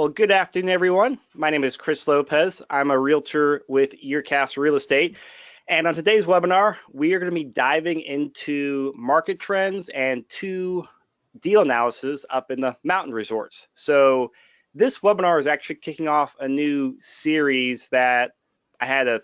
Well, good afternoon, everyone. My name is Chris Lopez. I'm a realtor with Yearcast Real Estate. And on today's webinar, we are going to be diving into market trends and two deal analysis up in the mountain resorts. So this webinar is actually kicking off a new series that I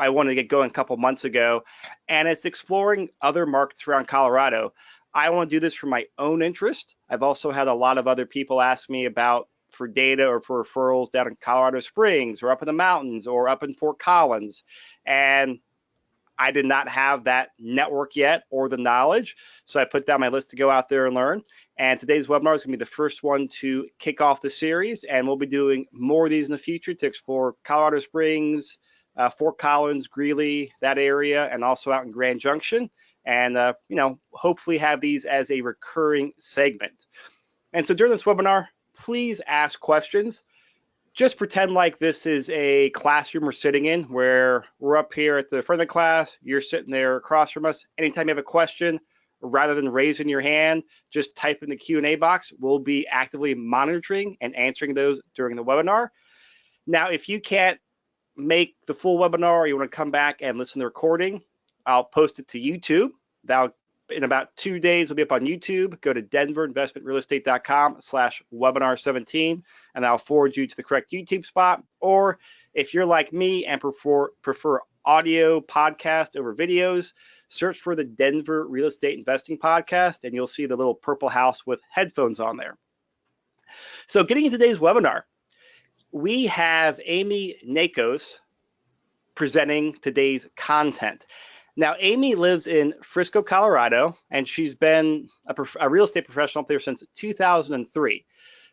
wanted to get going a couple months ago, and it's exploring other markets around Colorado. I want to do this for my own interest. I've also had a lot of other people ask me about for data or for referrals down in Colorado Springs or up in the mountains or up in Fort Collins. And I did not have that network yet or the knowledge. So I put down my list to go out there and learn. And today's webinar is going to be the first one to kick off the series. And we'll be doing more of these in the future to explore Colorado Springs, Fort Collins, Greeley, that area, and also out in Grand Junction. And, hopefully have these as a recurring segment. And so during this webinar, please ask questions. Just pretend like this is a classroom we're sitting in where we're up here at the front of the class. You're sitting there across from us. Anytime you have a question, rather than raising your hand, just type in the Q&A box. We'll be actively monitoring and answering those during the webinar. Now, if you can't make the full webinar or you want to come back and listen to the recording, I'll post it to YouTube. That'll in about 2 days, it'll be up on YouTube. Go to denverinvestmentrealestate.com/webinar17, and I'll forward you to the correct YouTube spot. Or if you're like me and prefer audio podcast over videos, search for the Denver Real Estate Investing Podcast, and you'll see the little purple house with headphones on there. So getting into today's webinar, we have Amy Nakos presenting today's content. Now, Amy lives in Frisco, Colorado, and she's been a real estate professional up there since 2003.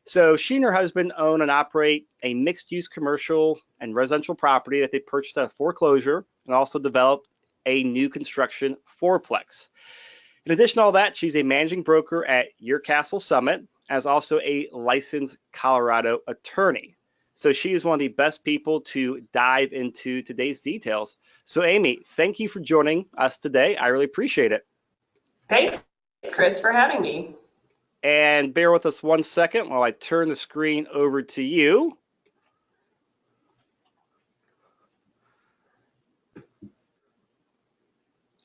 So she and her husband own and operate a mixed-use commercial and residential property that they purchased at a foreclosure and also developed a new construction fourplex. In addition to all that, she's a managing broker at Your Castle Summit, as also a licensed Colorado attorney. So she is one of the best people to dive into today's details. So Amy, thank you for joining us today. I really appreciate it. Thanks, Chris, for having me. And bear with us 1 second while I turn the screen over to you.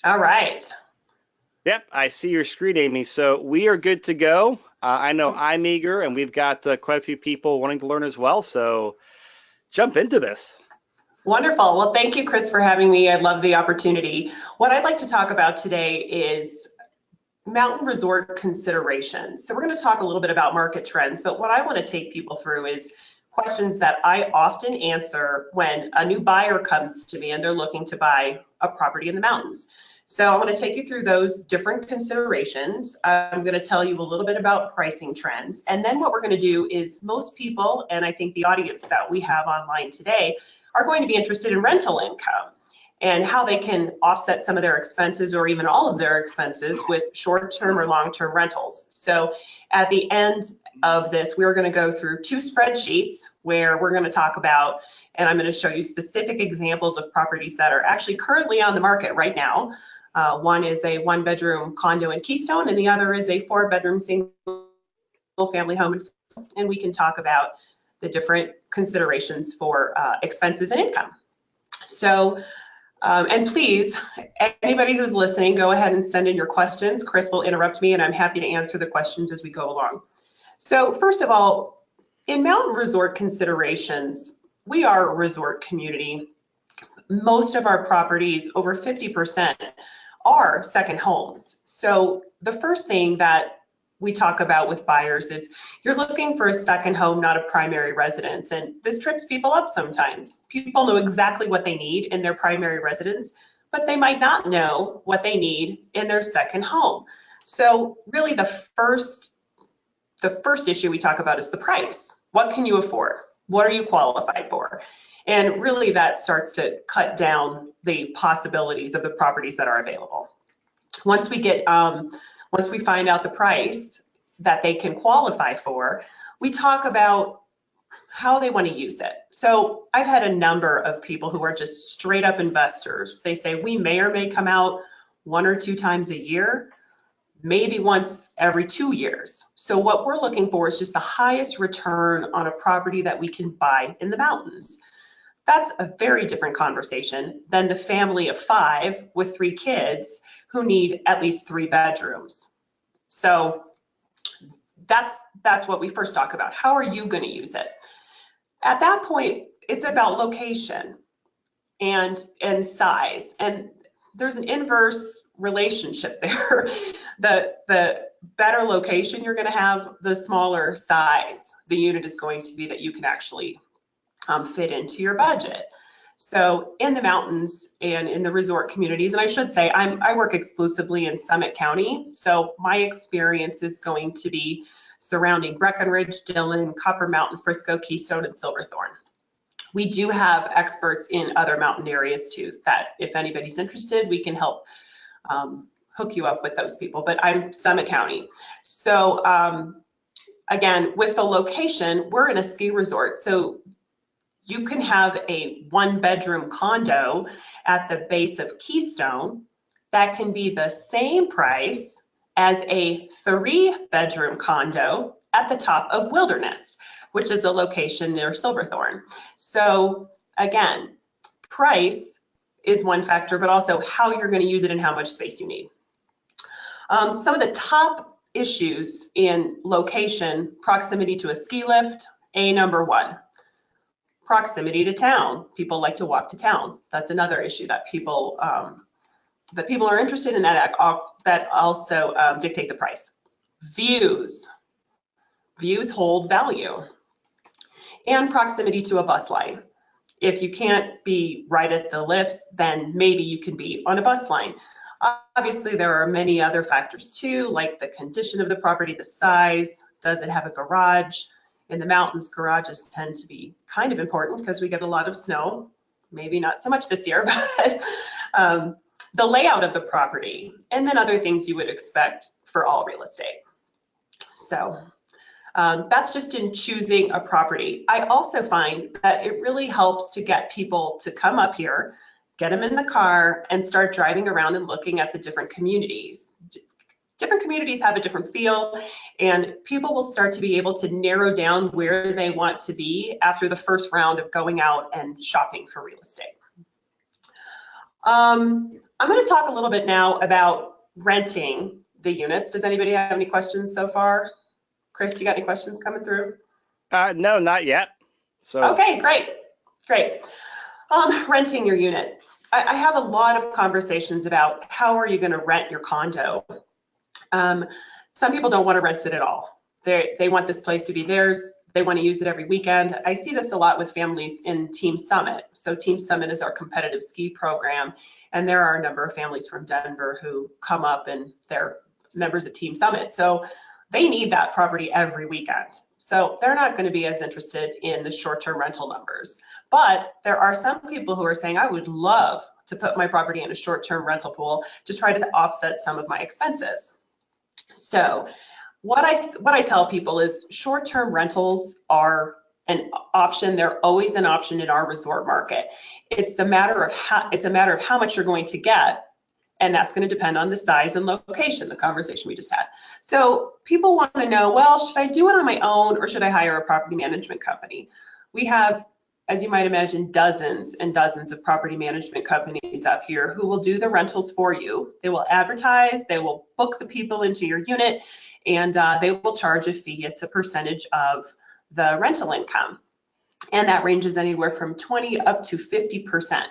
All right. Yep, I see your screen, Amy. So we are good to go. I know I'm eager, and we've got quite a few people wanting to learn as well. So jump into this. Wonderful. Well, thank you, Chris, for having me. I love the opportunity. What I'd like to talk about today is mountain resort considerations. So we're going to talk a little bit about market trends, but what I want to take people through is questions that I often answer when a new buyer comes to me and they're looking to buy a property in the mountains. So I want to take you through those different considerations. I'm going to tell you a little bit about pricing trends. And then what we're going to do is most people, and I think the audience that we have online today, are going to be interested in rental income and how they can offset some of their expenses or even all of their expenses with short-term or long-term rentals. So at the end of this, we're going to go through two spreadsheets where we're going to talk about, and I'm going to show you specific examples of properties that are actually currently on the market right now. One is a one-bedroom condo in Keystone, and the other is a four-bedroom single-family home. And we can talk about the different considerations for expenses and income. So, and please, anybody who's listening, go ahead and send in your questions. Chris will interrupt me, and I'm happy to answer the questions as we go along. So first of all, in mountain resort considerations, we are a resort community. Most of our properties, over 50%, are second homes. So the first thing that we talk about with buyers is you're looking for a second home, not a primary residence. And this trips people up sometimes. People know exactly what they need in their primary residence, but they might not know what they need in their second home. So really the first issue we talk about is the price. What can you afford? What are you qualified for? And really that starts to cut down the possibilities of the properties that are available. Once we find out the price that they can qualify for, we talk about how they want to use it. So I've had a number of people who are just straight up investors. They say we may or may come out 1 or 2 times a year. maybe once every 2 years. So what we're looking for is just the highest return on a property that we can buy in the mountains. That's a very different conversation than the family of 5 with 3 kids who need at least 3 bedrooms. So that's what we first talk about. How are you going to use it? At that point, it's about location and size. And there's an inverse relationship there. The better location you're going to have, the smaller size the unit is going to be that you can actually fit into your budget. So in the mountains and in the resort communities, and I should say I work exclusively in Summit County, so my experience is going to be surrounding Breckinridge, Dillon, Copper Mountain, Frisco, Keystone, and Silverthorne. We do have experts in other mountain areas too, that if anybody's interested, we can help hook you up with those people, but I'm Summit County. So again, with the location, we're in a ski resort, so you can have a 1-bedroom condo at the base of Keystone that can be the same price as a 3-bedroom condo at the top of Wilderness, which is a location near Silverthorne. So again, price is one factor, but also how you're going to use it and how much space you need. Some of the top issues in location: proximity to a ski lift, number 1. Proximity to town. People like to walk to town. That's another issue that people are interested in, that also dictate the price. Views hold value. And proximity to a bus line. If you can't be right at the lifts, then maybe you can be on a bus line. Obviously, there are many other factors too, like the condition of the property, the size. Does it have a garage? In the mountains, garages tend to be kind of important because we get a lot of snow. Maybe not so much this year, but the layout of the property, and then other things you would expect for all real estate. So that's just in choosing a property. I also find that it really helps to get people to come up here, get them in the car, and start driving around and looking at the different communities. Different communities have a different feel, and people will start to be able to narrow down where they want to be after the first round of going out and shopping for real estate. I'm going to talk a little bit now about renting the units. Does anybody have any questions so far? Chris, you got any questions coming through? No, not yet. So okay, great. Renting your unit. I have a lot of conversations about how are you going to rent your condo. Some people don't want to rent it at all. They want this place to be theirs. They want to use it every weekend. I see this a lot with families in Team Summit. So Team Summit is our competitive ski program, and there are a number of families from Denver who come up and they're members of Team Summit. So they need that property every weekend. So they're not going to be as interested in the short-term rental numbers. But there are some people who are saying, I would love to put my property in a short-term rental pool to try to offset some of my expenses. So what I tell people is short-term rentals are an option. They're always an option in our resort market. It's a matter of how much you're going to get, and that's going to depend on the size and location, the conversation we just had. So people want to know, well, should I do it on my own or should I hire a property management company? We have, as you might imagine, dozens and dozens of property management companies up here who will do the rentals for you. They will advertise, they will book the people into your unit, and they will charge a fee. It's a percentage of the rental income. And that ranges anywhere from 20 up to 50%.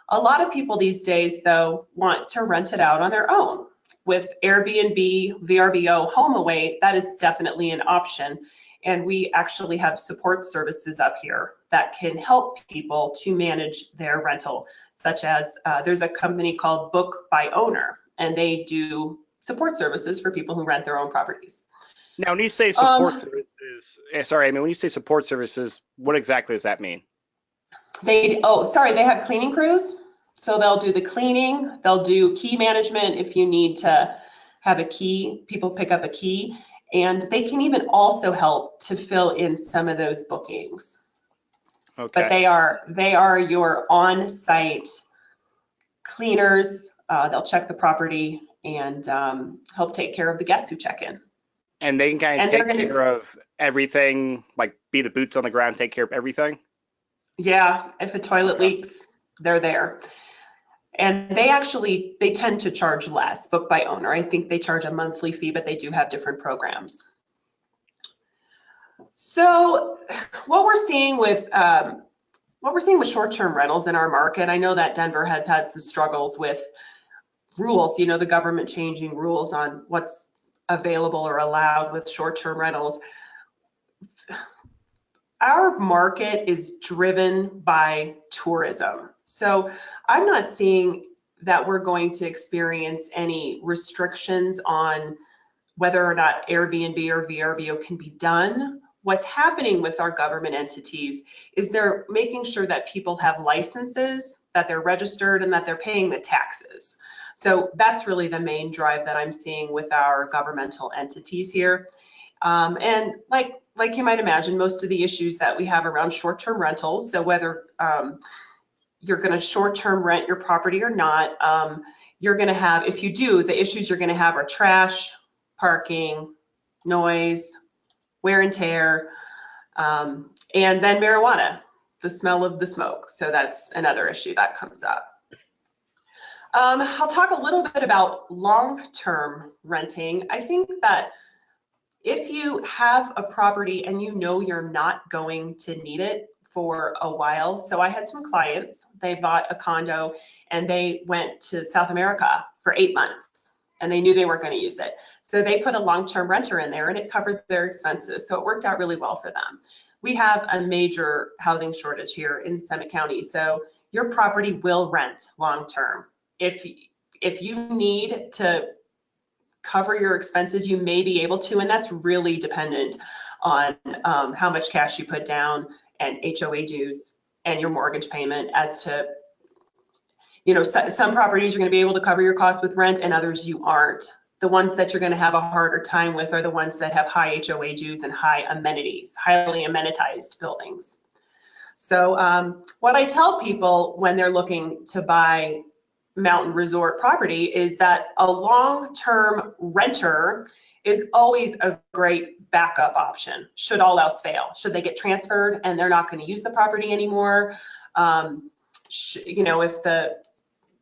A lot of people these days, though, want to rent it out on their own. With Airbnb, VRBO, HomeAway, that is definitely an option. And we actually have support services up here that can help people to manage their rental, such as there's a company called Book by Owner, and they do support services for people who rent their own properties. Now, when you say support services, sorry, I mean, when you say support services, what exactly does that mean? They have cleaning crews. So they'll do the cleaning, they'll do key management if you need to have a key, people pick up a key, and they can even also help to fill in some of those bookings. Okay. But they are your on-site cleaners. They'll check the property and help take care of the guests who check in. And they can kind of take care of everything, like be the boots on the ground, take care of everything? Yeah, if a toilet leaks, they're there. And they tend to charge less, book by owner. I think they charge a monthly fee, but they do have different programs. So what we're seeing with short-term rentals in our market, I know that Denver has had some struggles with rules, you know, the government changing rules on what's available or allowed with short-term rentals. Our market is driven by tourism. So I'm not seeing that we're going to experience any restrictions on whether or not Airbnb or VRBO can be done. What's happening with our government entities is they're making sure that people have licenses, that they're registered, and that they're paying the taxes. So that's really the main drive that I'm seeing with our governmental entities here. And like you might imagine, most of the issues that we have around short-term rentals, so whether you're going to short-term rent your property or not, you're going to have, if you do, the issues you're going to have are trash, parking, noise, wear and tear, and then marijuana, the smell of the smoke. So that's another issue that comes up. I'll talk a little bit about long-term renting. I think that if you have a property and you know you're not going to need it for a while. So I had some clients, they bought a condo and they went to South America for 8 months and they knew they weren't going to use it. So they put a long-term renter in there and it covered their expenses. So it worked out really well for them. We have a major housing shortage here in Summit County. So your property will rent long-term. If you need to cover your expenses, you may be able to, and that's really dependent on how much cash you put down and HOA dues and your mortgage payment as to, you know, some properties you're going to be able to cover your costs with rent and others you aren't. The ones that you're going to have a harder time with are the ones that have high HOA dues and high amenities, highly amenitized buildings. So what I tell people when they're looking to buy mountain resort property is that a long-term renter is always a great backup option should all else fail. Should they get transferred and they're not going to use the property anymore, you know, if the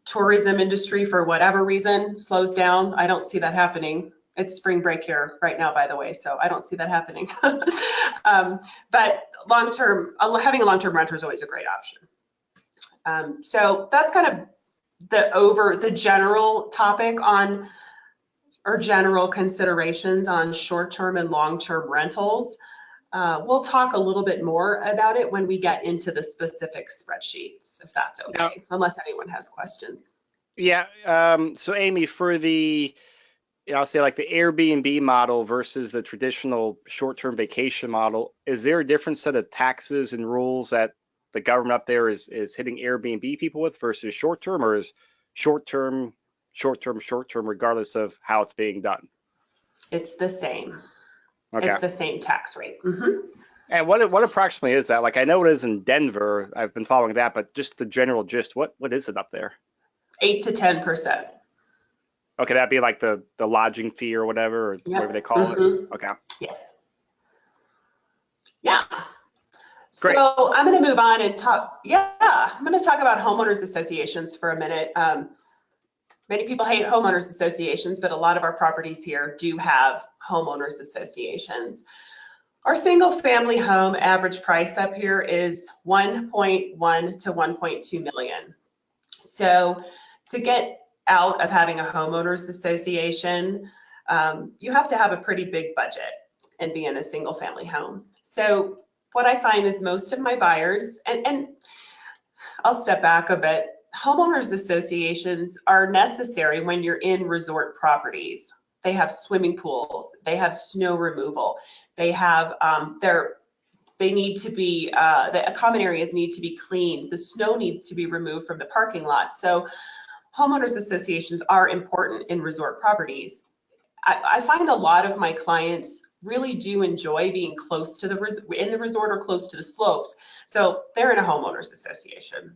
tourism industry for whatever reason slows down, I don't see that happening. It's spring break here right now, by the way, so I don't see that happening. But long-term, having a long-term renter is always a great option. So that's kind of the general topic on, or general considerations on short-term and long-term rentals. We'll talk a little bit more about it when we get into the specific spreadsheets, if that's okay, now, unless anyone has questions. Yeah. So Amy, for the, I'll say like the Airbnb model versus the traditional short-term vacation model, is there a different set of taxes and rules that the government up there is hitting Airbnb people with versus short-term, or is short-term, regardless of how it's being done? It's the same. Okay. It's the same tax rate. Mm-hmm. And what approximately is that? Like, I know it is in Denver. I've been following that, but just the general gist, what is it up there? 8 to 10%. Okay, that'd be like the lodging fee or whatever, or whatever they call it. Okay. Yes. Yeah. Great. So I'm going to move on and talk. Yeah, I'm going to talk about homeowners associations for a minute. Many people hate homeowners associations, but a lot of our properties here do have homeowners associations. Our single family home average price up here is 1.1 to 1.2 million. So to get out of having a homeowners association, you have to have a pretty big budget and be in a single family home. So what I find is most of my buyers, and I'll step back a bit, homeowners associations are necessary when you're in resort properties. They have swimming pools, they have snow removal, they have they need to be, the common areas need to be cleaned, the snow needs to be removed from the parking lot. So homeowners associations are important in resort properties. I find a lot of my clients really do enjoy being close to in the resort or close to the slopes. So they're in a homeowners association.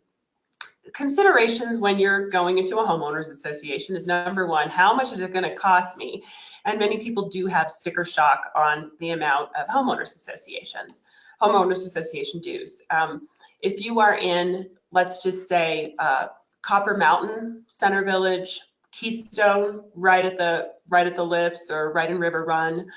considerations when you're going into a homeowners association is, number one, how much is it going to cost me? And many people do have sticker shock on the amount of homeowners association dues. If you are in, let's just say, Copper Mountain, Center Village, Keystone, right at the lifts, or right in River Run,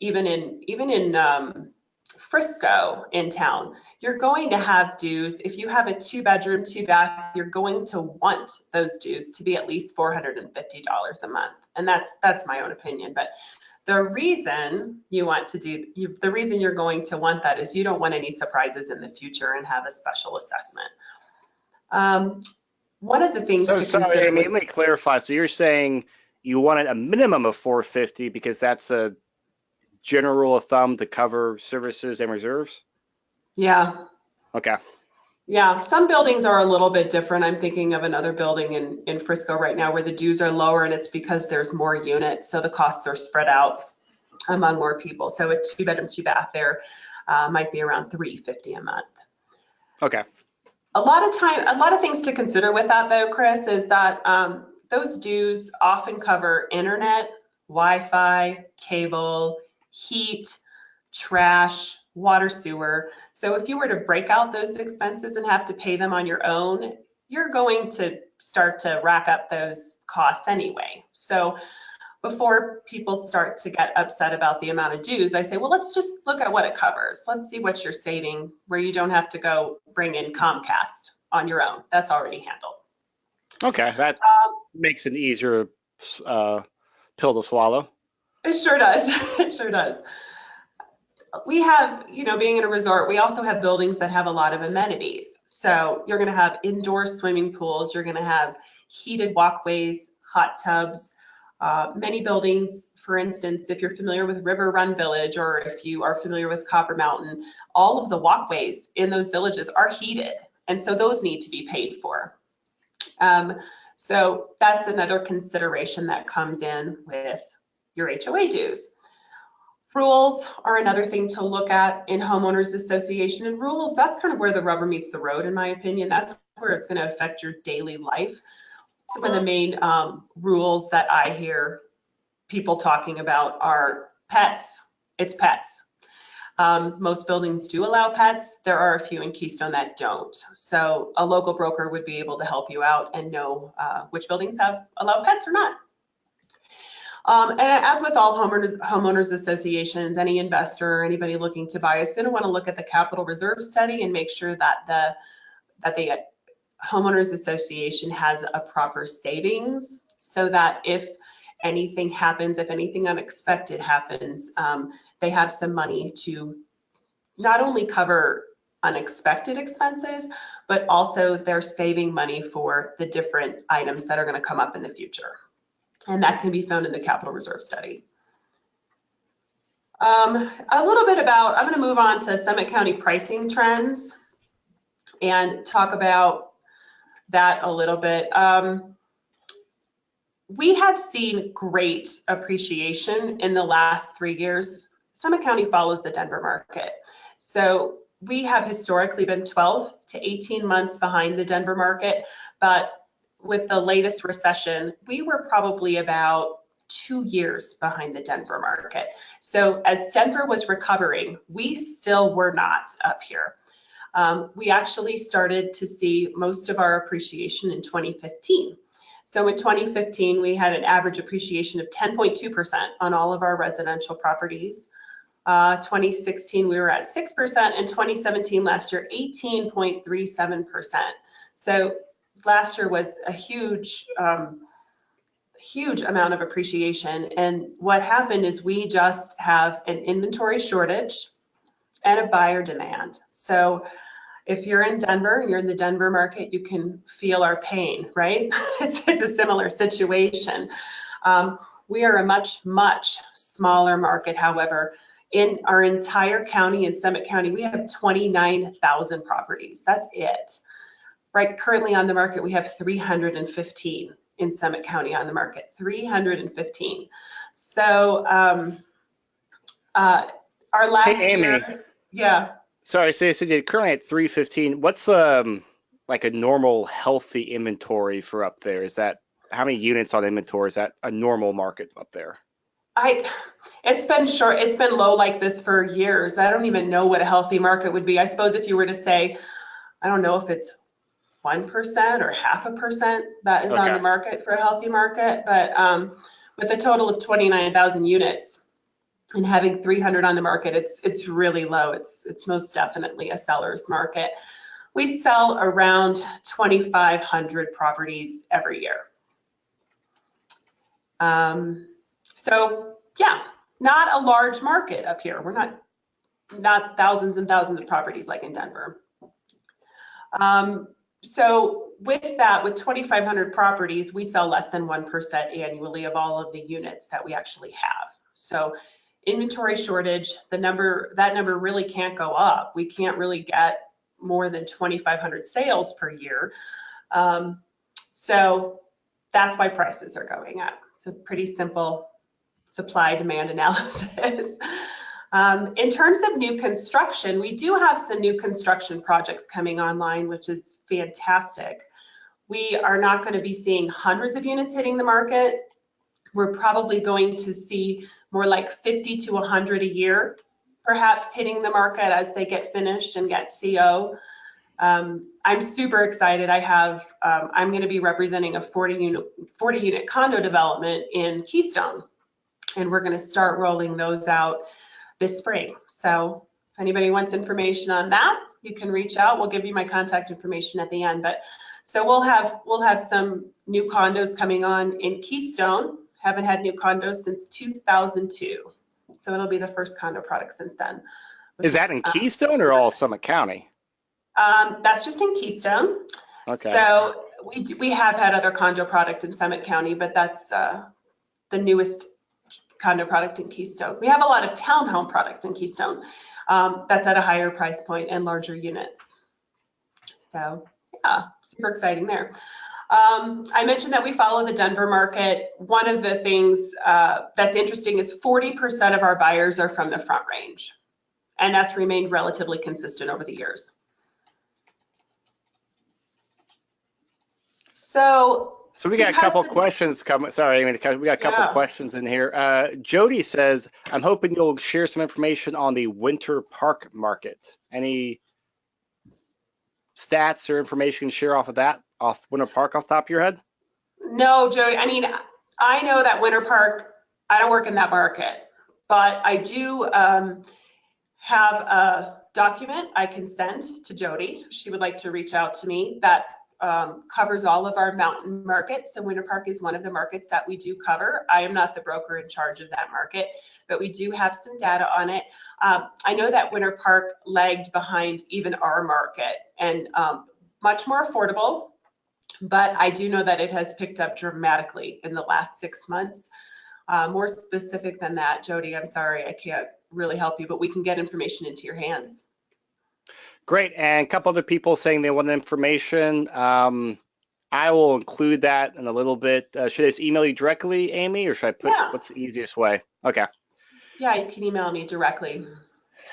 even in Frisco in town, you're going to have dues. If you have a 2-bedroom, 2-bath, you're going to want those dues to be at least $450 a month. And that's my own opinion. But the reason the reason you're going to want that is you don't want any surprises in the future and have a special assessment. One of the things to consider. Amy, let me clarify. So you're saying you wanted a minimum of 450 because that's a general rule of thumb to cover services and reserves? Yeah. Okay. Yeah, some buildings are a little bit different. I'm thinking of another building in Frisco right now where the dues are lower, and it's because there's more units, so the costs are spread out among more people. So a 2-bedroom, 2-bath there might be around $350 a month. Okay. A lot of things to consider with that, though, Chris, is that those dues often cover internet, Wi-Fi, cable, heat, trash, water, sewer. So if you were to break out those expenses and have to pay them on your own, you're going to start to rack up those costs anyway. So before people start to get upset about the amount of dues, I say, well, let's just look at what it covers. Let's see what you're saving where you don't have to go bring in Comcast on your own. That's already handled. Okay, that makes an easier pill to swallow. It sure does. It sure does. We have, being in a resort, we also have buildings that have a lot of amenities. So you're going to have indoor swimming pools. You're going to have heated walkways, hot tubs. Many buildings, for instance, if you're familiar with River Run Village, or if you are familiar with Copper Mountain, all of the walkways in those villages are heated. And so those need to be paid for. So that's another consideration that comes in with your HOA dues. Rules are another thing to look at in homeowners association, and rules, that's kind of where the rubber meets the road, in my opinion. That's where it's going to affect your daily life. Some of the main rules that I hear people talking about are pets. It's pets. Most buildings do allow pets. There are a few in Keystone that don't. So a local broker would be able to help you out and know which buildings have allowed pets or not. And as with all homeowners associations, any investor or anybody looking to buy is going to want to look at the capital reserve study and make sure that the homeowners association has a proper savings, so that if anything happens, if anything unexpected happens, they have some money to not only cover unexpected expenses, but also they're saving money for the different items that are going to come up in the future. And that can be found in the capital reserve study. A little bit about, I'm going to move on to Summit County pricing trends and talk about that a little bit. We have seen great appreciation in the last 3 years. Summit County follows the Denver market. So we have historically been 12 to 18 months behind the Denver market, but with the latest recession, we were probably about 2 years behind the Denver market. So as Denver was recovering, we still were not up here. We actually started to see most of our appreciation in 2015. So in 2015, we had an average appreciation of 10.2% on all of our residential properties. 2016, we were at 6%, and 2017, last year, 18.37%. So last year was a huge amount of appreciation. And what happened is we just have an inventory shortage and a buyer demand. So if you're in Denver, you're in the Denver market, you can feel our pain, right? It's a similar situation. We are a much, much smaller market. However, in our entire county, in Summit County, we have 29,000 properties. That's it. Right, currently on the market, we have 315 in Summit County on the market, 315. So our last Amy, year, yeah. Sorry, so you said you're currently at 315. What's like a normal healthy inventory for up there? Is that how many units on inventory is that a normal market up there? It's been short, it's been low like this for years. I don't even know what a healthy market would be. I suppose if you were to say, I don't know if it's 1% or 0.5% that is on Okay. the market for a healthy market, but with a total of 29,000 units and having 300 on the market, it's really low. It's most definitely a seller's market. We sell around 2,500 properties every year. So yeah, not a large market up here. We're not thousands and thousands of properties like in Denver. So with that, with 2,500 properties, we sell less than 1% annually of all of the units that we actually have. So inventory shortage, that number really can't go up. We can't really get more than 2,500 sales per year. So that's why prices are going up. It's a pretty simple supply-demand analysis. In terms of new construction, we do have some new construction projects coming online, which is fantastic. We are not going to be seeing hundreds of units hitting the market. We're probably going to see more like 50 to 100 a year, perhaps hitting the market as they get finished and get CO. I'm super excited. I'm going to be representing a 40 unit condo development in Keystone, and we're going to start rolling those out this spring. So if anybody wants information on that, you can reach out. We'll give you my contact information at the end. But so we'll have some new condos coming on in Keystone. Haven't had new condos since 2002. So it'll be the first condo product since then. Is that in Keystone or all Summit County? That's just in Keystone. Okay. So we have had other condo product in Summit County, but that's the newest condo product in Keystone. We have a lot of townhome product in Keystone. That's at a higher price point and larger units. So yeah, super exciting there. I mentioned that we follow the Denver market. One of the things that's interesting is 40% of our buyers are from the Front Range, and that's remained relatively consistent over the years. So we got a couple questions coming. Sorry, we got a couple questions in here. Jody says, I'm hoping you'll share some information on the Winter Park market. Any stats or information you can share off Winter Park off the top of your head? No, Jody. I mean, I know that Winter Park, I don't work in that market, but I do have a document I can send to Jody. She would like to reach out to me that covers all of our mountain markets. So Winter Park is one of the markets that we do cover. I am not the broker in charge of that market, but we do have some data on it. I know that Winter Park lagged behind even our market and much more affordable, but I do know that it has picked up dramatically in the last 6 months. More specific than that, Jody, I'm sorry, I can't really help you, but we can get information into your hands. Great. And a couple other people saying they want information. I will include that in a little bit. Should I just email you directly, Amy, or should I put what's the easiest way? Okay. Yeah, you can email me directly.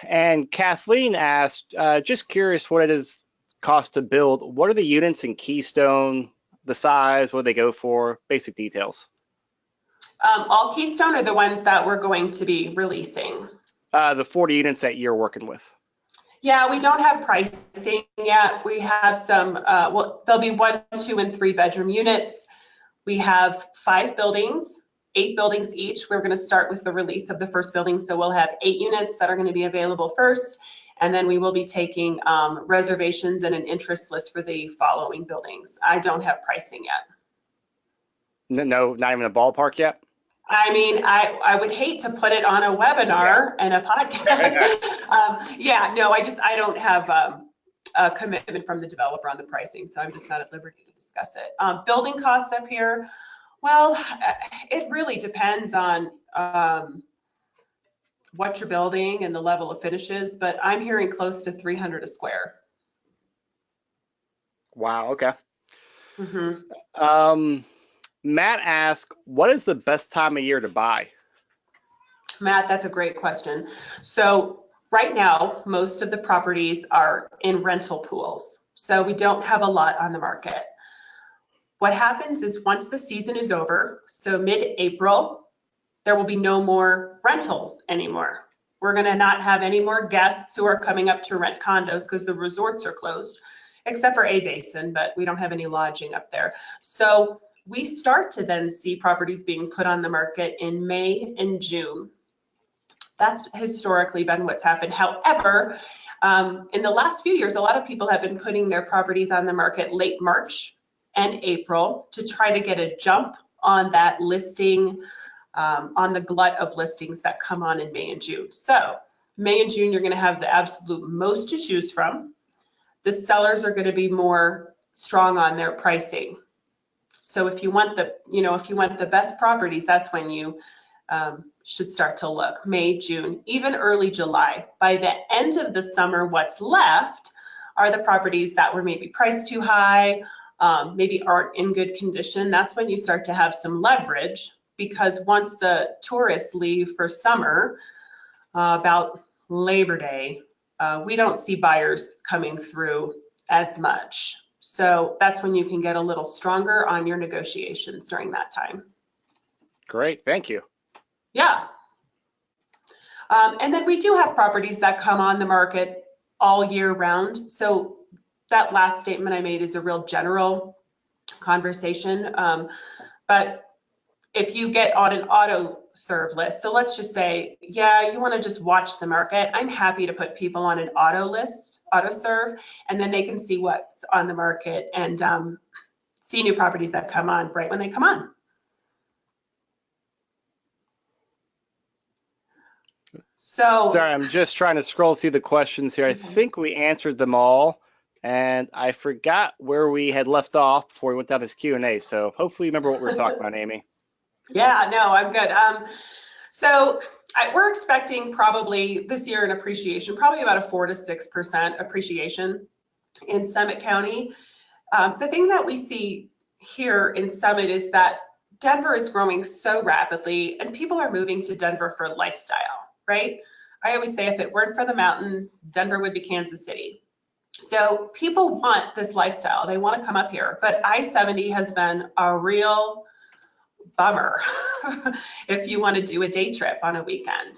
And Kathleen asked, just curious what it is cost to build. What are the units in Keystone, the size, what do they go for, basic details? All Keystone are the ones that we're going to be releasing. The 40 units that you're working with. Yeah, we don't have pricing yet. We have some, well, there'll be 1, 2, and 3 bedroom units. We have 5 buildings, 8 buildings each. We're going to start with the release of the first building. So we'll have 8 units that are going to be available first. And then we will be taking reservations and an interest list for the following buildings. I don't have pricing yet. No, not even a ballpark yet? I mean, I would hate to put it on a webinar and a podcast. I don't have a commitment from the developer on the pricing, so I'm just not at liberty to discuss it. Building costs up here, well, it really depends on what you're building and the level of finishes, but I'm hearing close to 300 a square. Wow, okay. Mm-hmm. Matt asked, what is the best time of year to buy? Matt, that's a great question. So right now, most of the properties are in rental pools. So we don't have a lot on the market. What happens is once the season is over, so mid-April, there will be no more rentals anymore. We're going to not have any more guests who are coming up to rent condos because the resorts are closed, except for A-Basin, but we don't have any lodging up there. So we start to then see properties being put on the market in May and June. That's historically been what's happened. However, in the last few years, a lot of people have been putting their properties on the market late March and April to try to get a jump on that listing, on the glut of listings that come on in May and June. So May and June, you're going to have the absolute most to choose from. The sellers are going to be more strong on their pricing. So if you want the, if you want the best properties, that's when you should start to look. May, June, even early July. By the end of the summer, what's left are the properties that were maybe priced too high, maybe aren't in good condition. That's when you start to have some leverage, because once the tourists leave for summer, about Labor Day, we don't see buyers coming through as much. So that's when you can get a little stronger on your negotiations during that time. Great, thank you. Yeah. And then we do have properties that come on the market all year round. So that last statement I made is a real general conversation. But if you get on an auto serve list, so let's just say, yeah, you want to just watch the market. I'm happy to put people on an auto list, auto serve, and then they can see what's on the market and see new properties that come on right when they come on. So sorry, I'm just trying to scroll through the questions here. I think we answered them all, and I forgot where we had left off before we went down this Q&A. So hopefully you remember what we were talking about, Amy. Yeah, no, I'm good. So we're expecting probably this year an appreciation, probably about a 4 to 6% appreciation in Summit County. The thing that we see here in Summit is that Denver is growing so rapidly, and people are moving to Denver for lifestyle, right? I always say if it weren't for the mountains, Denver would be Kansas City. So people want this lifestyle. They want to come up here, but I-70 has been a real bummer if you want to do a day trip on a weekend.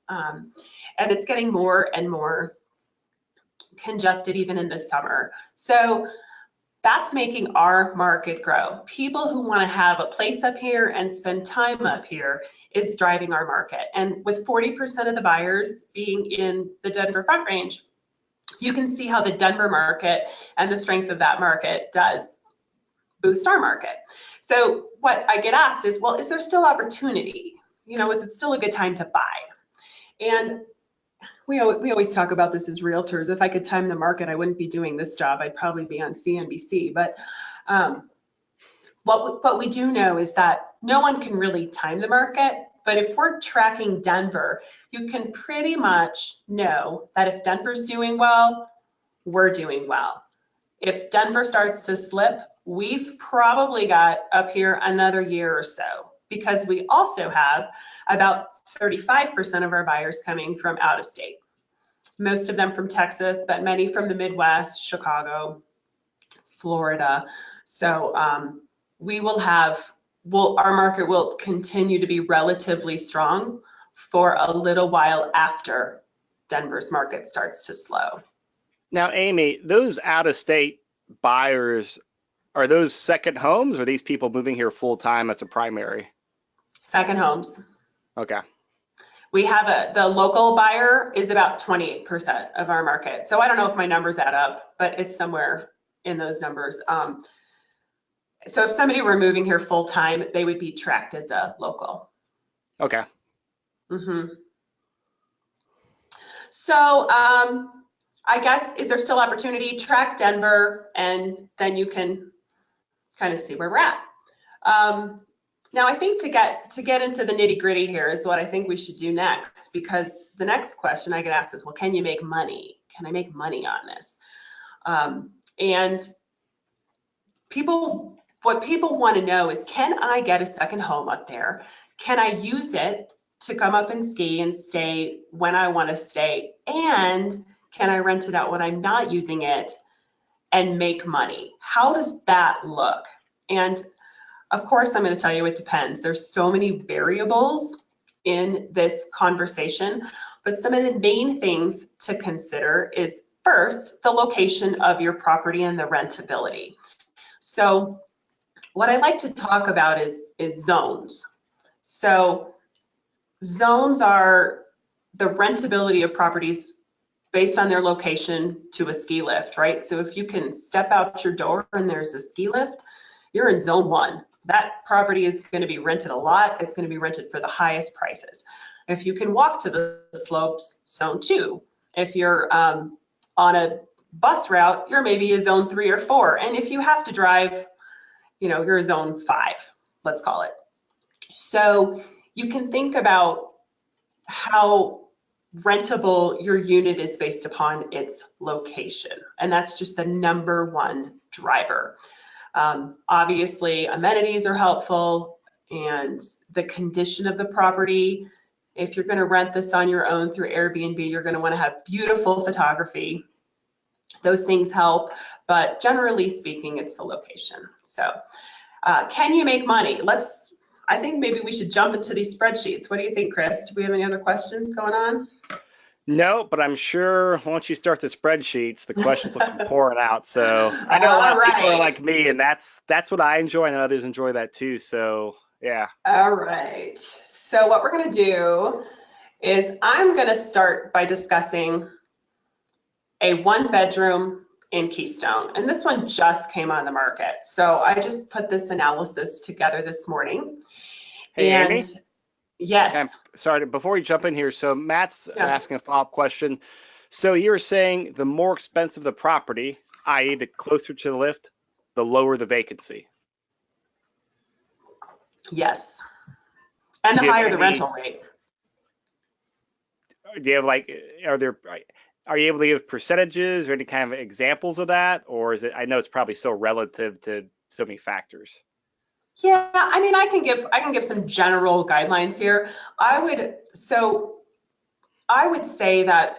And it's getting more and more congested even in the summer. So that's making our market grow. People who want to have a place up here and spend time up here is driving our market. And with 40% of the buyers being in the Denver Front Range, you can see how the Denver market and the strength of that market does boost our market. So what I get asked is, well, is there still opportunity? Is it still a good time to buy? And we always talk about this as realtors. If I could time the market, I wouldn't be doing this job. I'd probably be on CNBC. But what we do know is that no one can really time the market. But if we're tracking Denver, you can pretty much know that if Denver's doing well, we're doing well. If Denver starts to slip, we've probably got up here another year or so, because we also have about 35% of our buyers coming from out of state. Most of them from Texas, but many from the Midwest, Chicago, Florida. So our market will continue to be relatively strong for a little while after Denver's market starts to slow. Now, Amy, those out-of-state buyers, are those second homes, or are these people moving here full-time as a primary? Second homes. Okay. We have the local buyer is about 28% of our market. So I don't know if my numbers add up, but it's somewhere in those numbers. So if somebody were moving here full-time, they would be tracked as a local. Okay. Mm-hmm. So I guess, is there still opportunity? Track Denver, and then you can kind of see where we're at. Now, I think to get into the nitty-gritty here is what I think we should do next, because the next question I get asked is, well, can you make money? Can I make money on this? And what people want to know is, can I get a second home up there? Can I use it to come up and ski and stay when I want to stay? And can I rent it out when I'm not using it and make money. How does that look? And of course, I'm going to tell you it depends. There's so many variables in this conversation, but some of the main things to consider is first, the location of your property and the rentability. So what I like to talk about is zones. So zones are the rentability of properties based on their location to a ski lift, right? So if you can step out your door and there's a ski lift, you're in zone 1. That property is going to be rented a lot. It's going to be rented for the highest prices. If you can walk to the slopes, zone 2. If you're on a bus route, you're maybe a zone 3 or 4. And if you have to drive, you're a zone 5, let's call it. So you can think about how rentable your unit is based upon its location. And that's just the number one driver. Obviously, amenities are helpful, and the condition of the property. If you're going to rent this on your own through Airbnb, you're going to want to have beautiful photography. Those things help, but generally speaking, it's the location. So can you make money? I think maybe we should jump into these spreadsheets. What do you think, Chris? Do we have any other questions going on? No, but I'm sure once you start the spreadsheets, the questions will come pouring out. So I know a lot of people are like me, and that's what I enjoy, and others enjoy that too. So yeah. All right. So what we're going to do is I'm going to start by discussing a 1-bedroom in Keystone. And this one just came on the market. So I just put this analysis together this morning. Hey, Amy? Yes. I'm sorry, before we jump in here, so Matt's asking a follow-up question. So you were saying the more expensive the property, i.e. the closer to the lift, the lower the vacancy. Yes. And the higher the rental rate. Do you have are you able to give percentages or any kind of examples of that? Or is it, I know it's probably so relative to so many factors. Yeah, I mean, I can give some general guidelines here. I would say that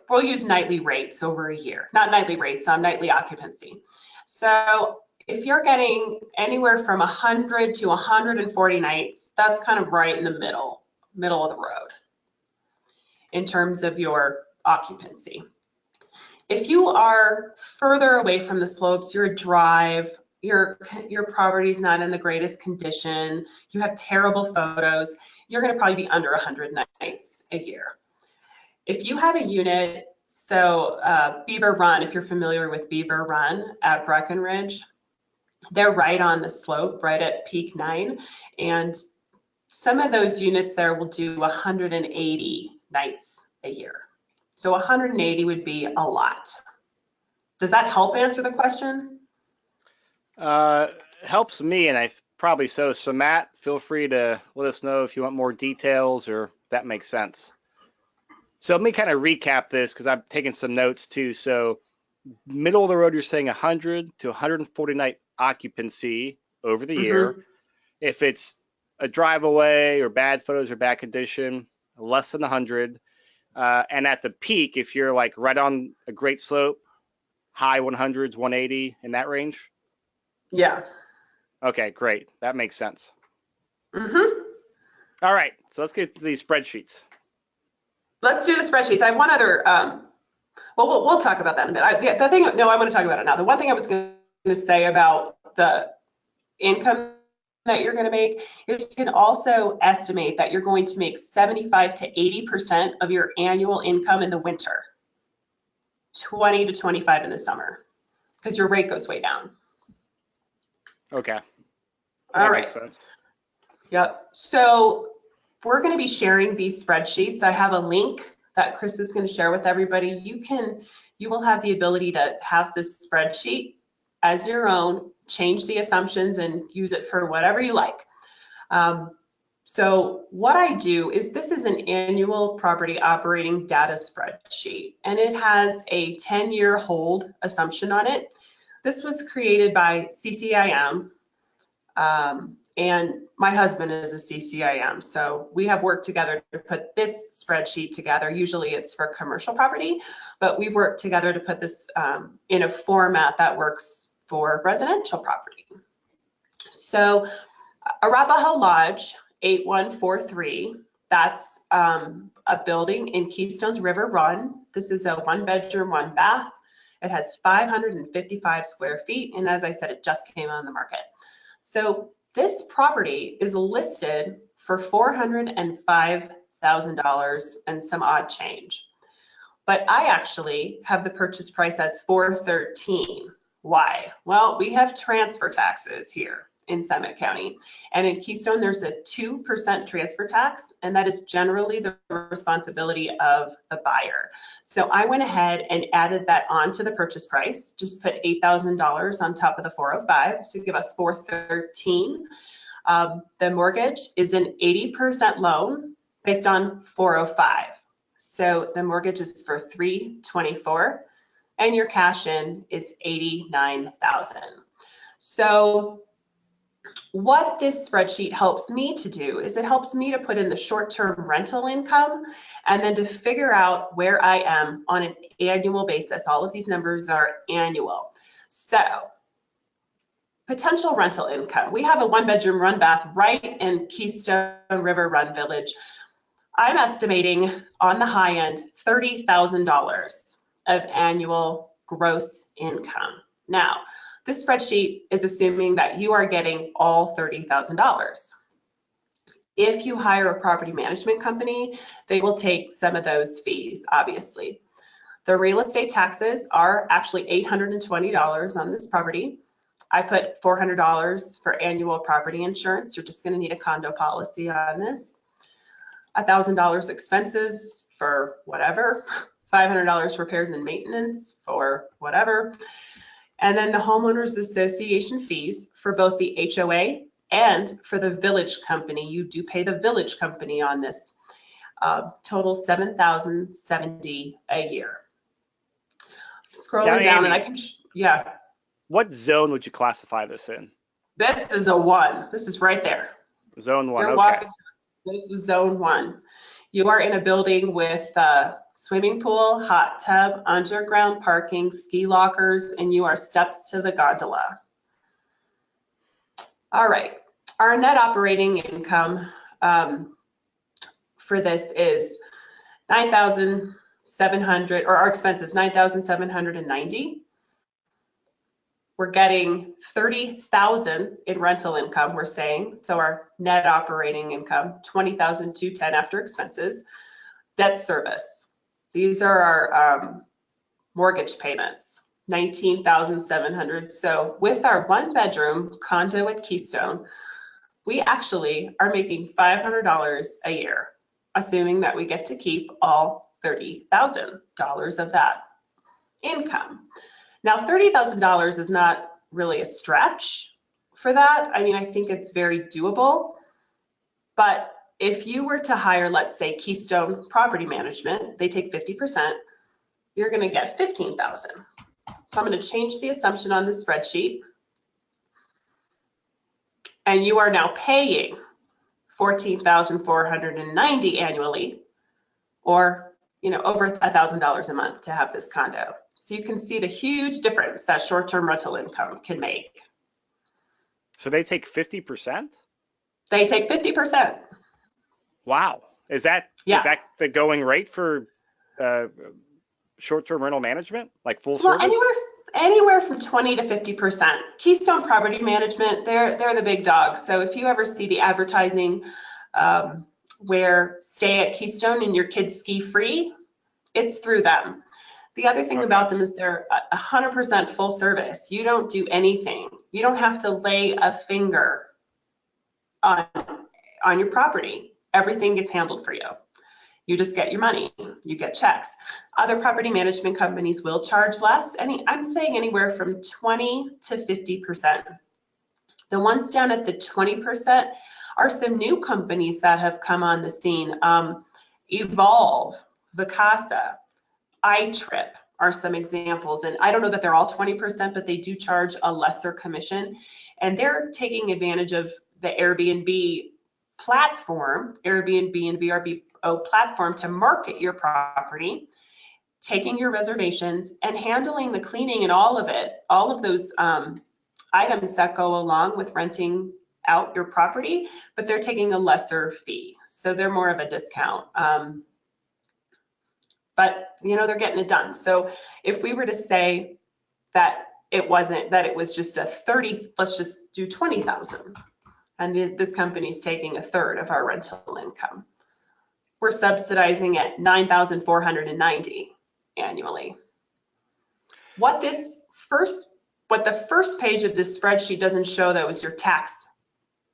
we'll use nightly rates over a year, not nightly rates, nightly occupancy. So if you're getting anywhere from 100 to 140 nights, that's kind of right in the middle of the road in terms of your occupancy. If you are further away from the slopes, you're a drive, your property's not in the greatest condition, you have terrible photos, you're going to probably be under 100 nights a year. If you have a unit, so Beaver Run, if you're familiar with Beaver Run at Breckinridge, they're right on the slope, right at peak 9, and some of those units there will do 180 nights a year. So 180 would be a lot. Does that help answer the question? Helps me, and I probably so. So Matt, feel free to let us know if you want more details or if that makes sense. So let me kind of recap this because I'm taking some notes too. So middle of the road, you're saying 100 to 140 night occupancy over the year. If it's a drive away or bad photos or bad condition, less than 100. And at the peak, if you're like right on a great slope, high 100s, 180 in that range. Yeah. Okay, great. That makes sense. All right, so let's get to these spreadsheets. Let's do the spreadsheets. I have one other, we'll talk about that in a bit. I want to talk about it now. The one thing I was going to say about the income that you're going to make is you can also estimate that you're going to make 75 to 80% of your annual income in the winter, 20 to 25 in the summer, because your rate goes way down. Okay. All right. Makes sense. Yep. So we're going to be sharing these spreadsheets. I have a link that Chris is going to share with everybody. You will have the ability to have this spreadsheet as your own, change the assumptions and use it for whatever you like. So what I do is this is an annual property operating data spreadsheet, and it has a 10-year hold assumption on it. This was created by CCIM, And my husband is a CCIM, so we have worked together to put this spreadsheet together. Usually it's for commercial property, but we've worked together to put this in a format that works for residential property. So Arapahoe Lodge 8143, that's a building in Keystone's River Run. This is a 1-bedroom, 1-bath. It has 555 square feet, and as I said, it just came on the market. So this property is listed for $405,000 and some odd change. But I actually have the purchase price as $413,000. Why? Well, we have transfer taxes here in Summit County. And in Keystone, there's a 2% transfer tax, and that is generally the responsibility of the buyer. So I went ahead and added that onto the purchase price, just put $8,000 on top of the 405 to give us 413. The mortgage is an 80% loan based on 405. So the mortgage is for 324, and your cash in is 89,000. So what this spreadsheet helps me to do is it helps me to put in the short-term rental income and then to figure out where I am on an annual basis. All of these numbers are annual. So potential rental income. We have a 1-bedroom, 1-bath right in Keystone River Run Village. I'm estimating on the high end $30,000 of annual gross income. Now, this spreadsheet is assuming that you are getting all $30,000. If you hire a property management company, they will take some of those fees, obviously. The real estate taxes are actually $820 on this property. I put $400 for annual property insurance. You're just going to need a condo policy on this. $1,000 expenses for whatever. $500 repairs and maintenance for whatever. And then the Homeowners Association fees for both the HOA and for the village company. You do pay the village company on this. Total $7,070 a year. Scrolling down, Amy, and I can, yeah. What zone would you classify this in? This is a 1. This is right there. Zone 1, You're okay. walking to, this is zone 1. You are in a building with a swimming pool, hot tub, underground parking, ski lockers, and you are steps to the gondola. All right, our net operating income for this is $9,700, or our expenses, $9,790. We're getting $30,000 in rental income, we're saying. So our net operating income, $20,210 after expenses. Debt service. These are our mortgage payments, $19,700. So with our 1-bedroom condo at Keystone, we actually are making $500 a year, assuming that we get to keep all $30,000 of that income. Now, $30,000 is not really a stretch for that. I mean, I think it's very doable. But if you were to hire, let's say, Keystone Property Management, they take 50%, you're going to get $15,000. So I'm going to change the assumption on the spreadsheet. And you are now paying $14,490 annually, or over $1,000 a month to have this condo. So you can see the huge difference that short-term rental income can make. So they take 50%? They take 50%. Wow. Is that the going rate for short-term rental management, like full service? Anywhere from 20 to 50%. Keystone Property Management, they're the big dogs. So if you ever see the advertising where stay at Keystone and your kids ski free, it's through them. The other thing about them is they're 100% full service. You don't do anything. You don't have to lay a finger on your property. Everything gets handled for you. You just get your money. You get checks. Other property management companies will charge less. I'm saying anywhere from 20 to 50%. The ones down at the 20% are some new companies that have come on the scene. Evolve, Vacasa, iTrip are some examples. And I don't know that they're all 20%, but they do charge a lesser commission. And they're taking advantage of the Airbnb platform, Airbnb and VRBO platform to market your property, taking your reservations and handling the cleaning and all of it, all of those items that go along with renting out your property, but they're taking a lesser fee. So they're more of a discount. But they're getting it done. So if we were to say that it was just a 30, let's just do 20,000. And this company's taking a third of our rental income. We're subsidizing at 9,490 annually. What the first page of this spreadsheet doesn't show, though, is your tax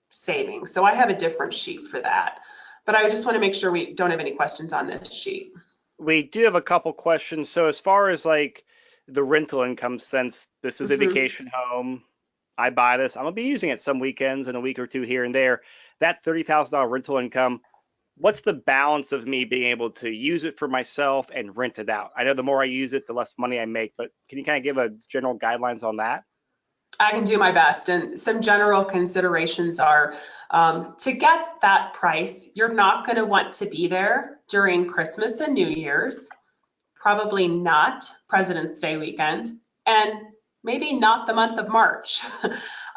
savings. So I have a different sheet for that. But I just want to make sure we don't have any questions on this sheet. We do have a couple questions. So as far as like the rental income, since this is a vacation home, I buy this, I'm gonna be using it some weekends and a week or two here and there. That $30,000 rental income, what's the balance of me being able to use it for myself and rent it out? I know the more I use it, the less money I make, but can you kind of give a general guidelines on that? I can do my best. And some general considerations are to get that price, you're not going to want to be there during Christmas and New Year's, probably not President's Day weekend, and maybe not the month of March.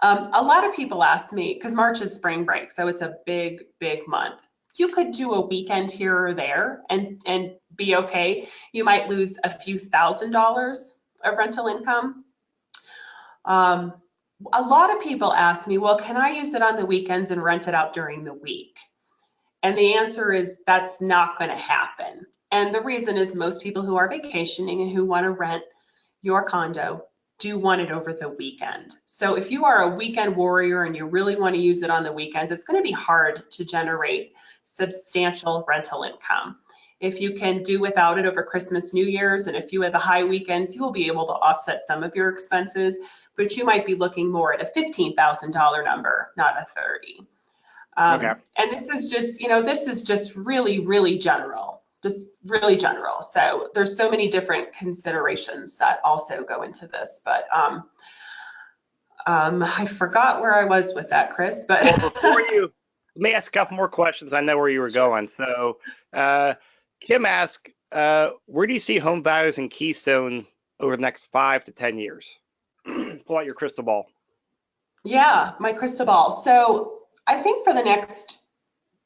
A lot of people ask me, because March is spring break, so it's a big, big month. You could do a weekend here or there and be okay. You might lose a few $1,000s of rental income. A lot of people ask me, well, can I use it on the weekends and rent it out during the week? And the answer is that's not going to happen. And the reason is most people who are vacationing and who want to rent your condo do want it over the weekend. So if you are a weekend warrior and you really want to use it on the weekends, it's going to be hard to generate substantial rental income. If you can do without it over Christmas, New Year's, and a few of the high weekends, you'll be able to offset some of your expenses, but you might be looking more at a $15,000 number, not a 30. Okay. And this is just really, really general, just really general. So there's so many different considerations that also go into this, but I forgot where I was with that, Chris, but Well, let me ask a couple more questions. I know where you were going. So Kim asked, where do you see home values in Keystone over the next 5 to 10 years? Pull out your crystal ball. Yeah, my crystal ball. So I think for the next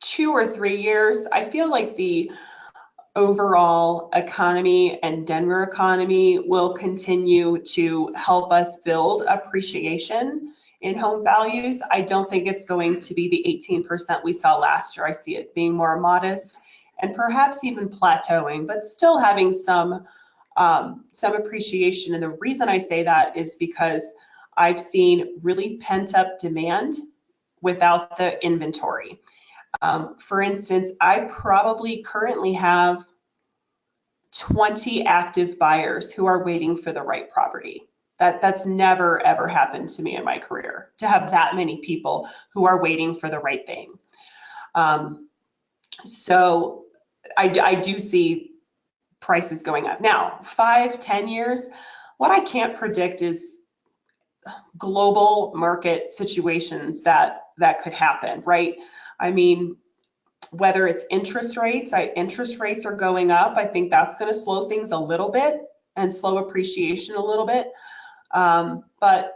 2 or 3 years, I feel like the overall economy and Denver economy will continue to help us build appreciation in home values. I don't think it's going to be the 18% we saw last year. I see it being more modest and perhaps even plateauing, but still having some appreciation. And the reason I say that is because I've seen really pent up demand without the inventory. For instance, I probably currently have 20 active buyers who are waiting for the right property. That's never, ever happened to me in my career, to have that many people who are waiting for the right thing. So I do see prices going up. Now, 5, 10 years, what I can't predict is global market situations that could happen, right? I mean, whether it's interest rates are going up. I think that's going to slow things a little bit and slow appreciation a little bit. But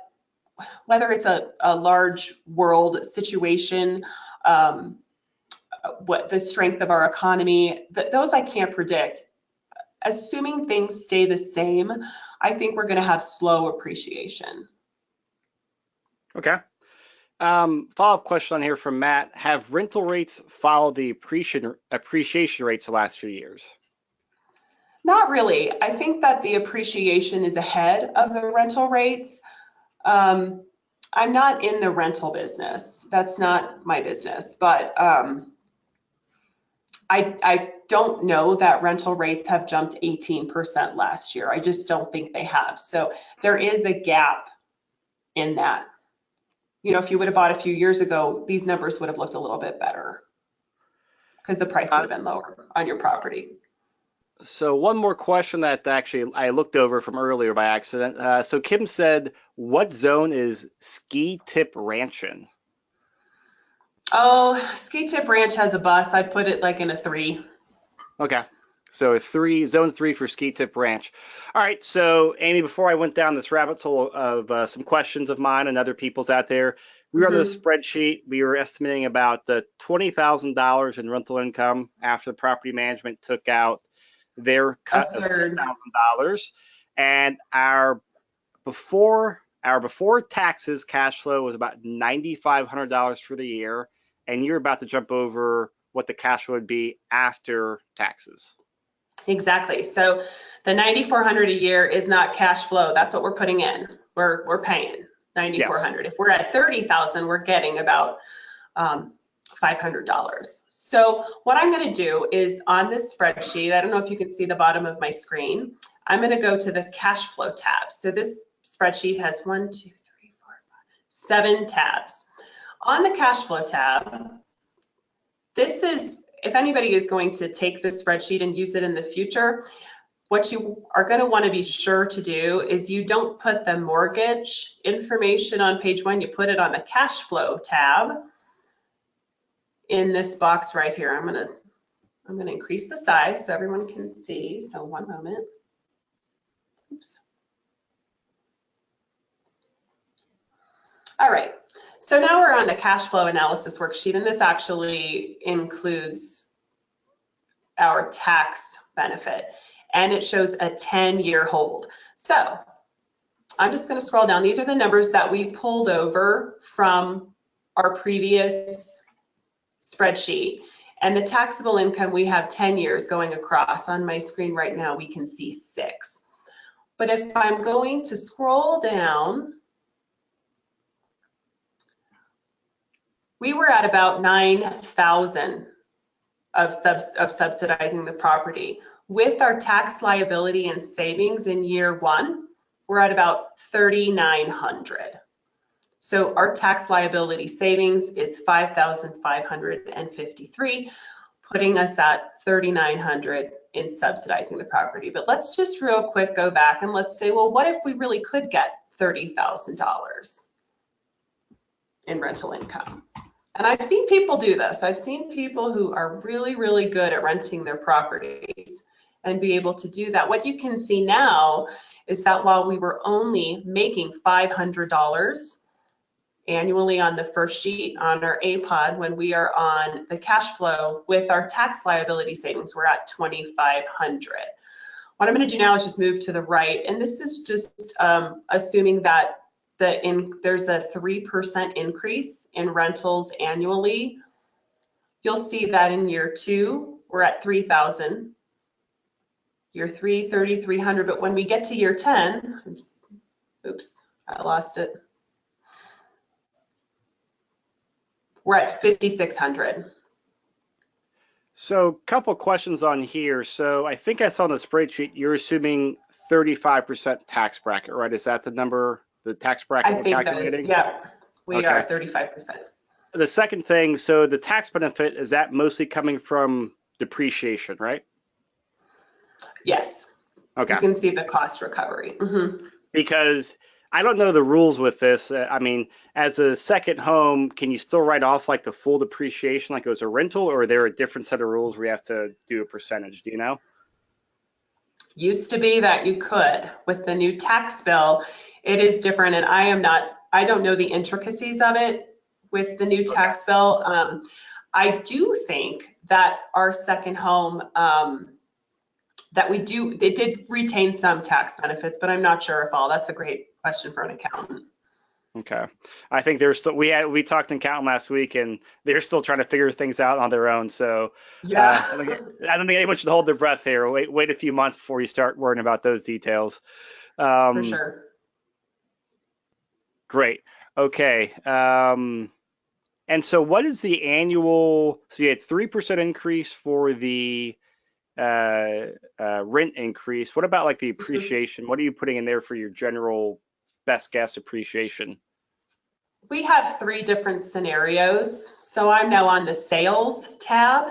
whether it's a large world situation, what the strength of our economy, those I can't predict. Assuming things stay the same, I think we're going to have slow appreciation. Okay. Follow-up question on here from Matt. Have rental rates followed the appreciation rates the last few years? Not really. I think that the appreciation is ahead of the rental rates. I'm not in the rental business. That's not my business, but I don't know that rental rates have jumped 18% last year. I just don't think they have. So there is a gap in that. If you would have bought a few years ago, these numbers would have looked a little bit better because the price would have been lower on your property. So one more question that actually I looked over from earlier by accident. So Kim said, what zone is Ski Tip Ranch in? Oh, Ski Tip Ranch has a bus. I'd put it like in a 3. Okay. So zone three for Ski Tip Ranch. All right. So Amy, before I went down this rabbit hole of some questions of mine and other people's out there, we were on the Mm-hmm. spreadsheet. We were estimating about $20,000 in rental income after the property management took out their A cut of third. $10,000, and our before taxes cash flow was about $9,500 for the year, and you're about to jump over what the cash flow would be after taxes. Exactly. So the 9,400 a year is not cash flow. That's what we're putting in. We're paying Yes. 9,400. If we're at 30,000, we're getting about $500. So what I'm going to do is on this spreadsheet, I don't know if you can see the bottom of my screen. I'm going to go to the cash flow tab. So this spreadsheet has 7 tabs. On the cash flow tab, this is, if anybody is going to take this spreadsheet and use it in the future, what you are going to want to be sure to do is you don't put the mortgage information on page 1, you put it on the cash flow tab in this box right here. I'm going to increase the size so everyone can see. So one moment. Oops. All right. So now we're on the cash flow analysis worksheet, and this actually includes our tax benefit, and it shows a 10-year hold. So I'm just going to scroll down. These are the numbers that we pulled over from our previous spreadsheet, and the taxable income, we have 10 years going across. On my screen right now, we can see 6. But if I'm going to scroll down, we were at about 9,000 of subsidizing the property. With our tax liability and savings in year 1, we're at about 3,900. So our tax liability savings is 5,553, putting us at 3,900 in subsidizing the property. But let's just real quick go back and let's say, well, what if we really could get $30,000 in rental income? And I've seen people do this. I've seen people who are really, really good at renting their properties and be able to do that. What you can see now is that while we were only making $500 annually on the first sheet on our APOD, when we are on the cash flow with our tax liability savings, we're at 2,500. What I'm going to do now is just move to the right, and this is just assuming that there's a 3% increase in rentals annually. You'll see that in year 2, we're at 3,000. Year 3, 3,300. But when we get to year 10, oops, I lost it. We're at 5,600. So, a couple questions on here. So, I think I saw on the spreadsheet you're assuming 35% tax bracket, right? Is that the number, the tax bracket I we're think that is, calculating? yeah, we Okay. are 35%. The second thing, so the tax benefit, is that mostly coming from depreciation, right? Yes. Okay. You can see the cost recovery. Mm-hmm. Because I don't know the rules with this. I mean, as a second home, can you still write off like the full depreciation like it was a rental, or are there a different set of rules where you have to do a percentage? Do you know? Used to be that you could. With the new tax bill, it is different, and I don't know the intricacies of it with the new tax bill. I do think that our second home, it did retain some tax benefits, but I'm not sure if all. That's a great question for an accountant. Okay. I think there's still, we talked to an accountant last week, and they're still trying to figure things out on their own. So Yeah. I don't think anyone should hold their breath here. Wait a few months before you start worrying about those details. For sure. Great. Okay. And so what is the annual, so you had 3% increase for the rent increase. What about like the appreciation? What are you putting in there for your general best guess appreciation? We have 3 different scenarios. So I'm now on the sales tab.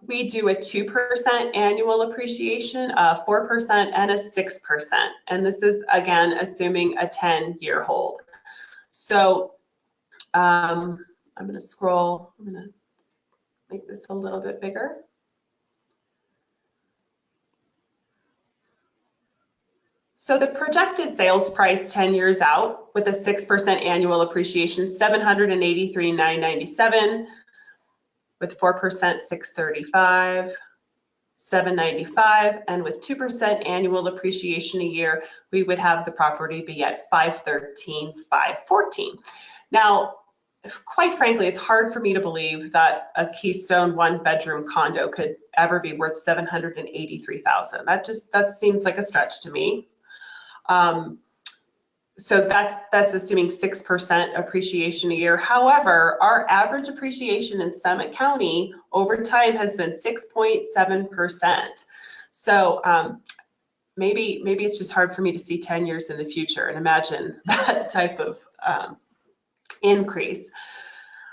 We do a 2% annual appreciation, a 4%, and a 6%. And this is, again, assuming a 10-year hold. So I'm going to scroll. I'm going to make this a little bit bigger. So the projected sales price 10 years out with a 6% annual appreciation, $783,997. With 4%, $635, $795, and with 2% annual appreciation a year, we would have the property be at $513, $514. Now, quite frankly, it's hard for me to believe that a Keystone one-bedroom condo could ever be worth $783,000. That seems like a stretch to me. So that's assuming 6% appreciation a year. However, our average appreciation in Summit County over time has been 6.7%. So maybe it's just hard for me to see 10 years in the future and imagine that type of increase.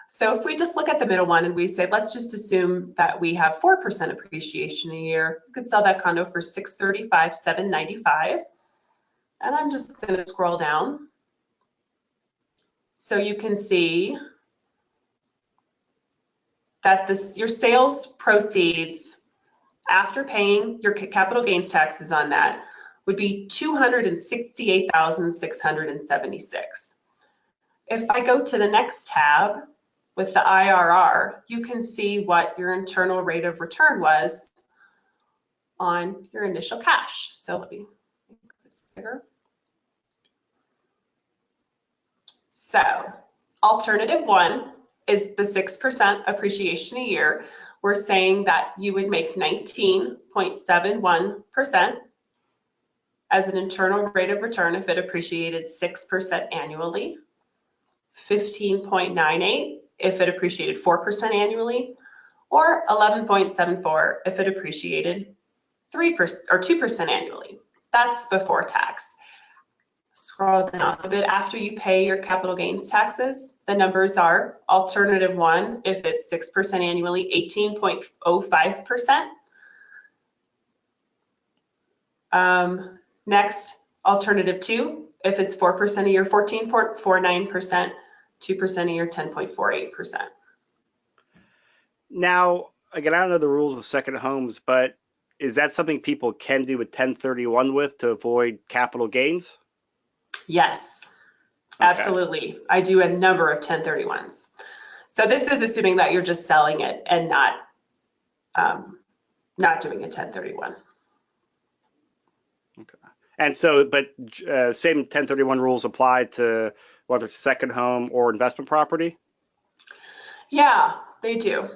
So if we just look at the middle one and we say, let's just assume that we have 4% appreciation a year, you could sell that condo for $635, $795. And I'm just going to scroll down so you can see that your sales proceeds after paying your capital gains taxes on that would be $268,676. If I go to the next tab with the IRR, you can see what your internal rate of return was on your initial cash. So let me make this bigger. So alternative one is the 6% appreciation a year. We're saying that you would make 19.71% as an internal rate of return if it appreciated 6% annually, 15.98 if it appreciated 4% annually, or 11.74 if it appreciated 3% or 2% annually. That's before tax. Scroll down a bit. After you pay your capital gains taxes, the numbers are alternative one, if it's 6% annually, 18.05%. Next, alternative two, if it's 4% a year, 14.49%, 2% a year, 10.48%. Now, again, I don't know the rules of second homes, but is that something people can do with 1031 with to avoid capital gains? Yes, absolutely. I do a number of 1031s. So this is assuming that you're just selling it and not doing a 1031. Okay. And so, but same 1031 rules apply to whether it's second home or investment property? Yeah, they do.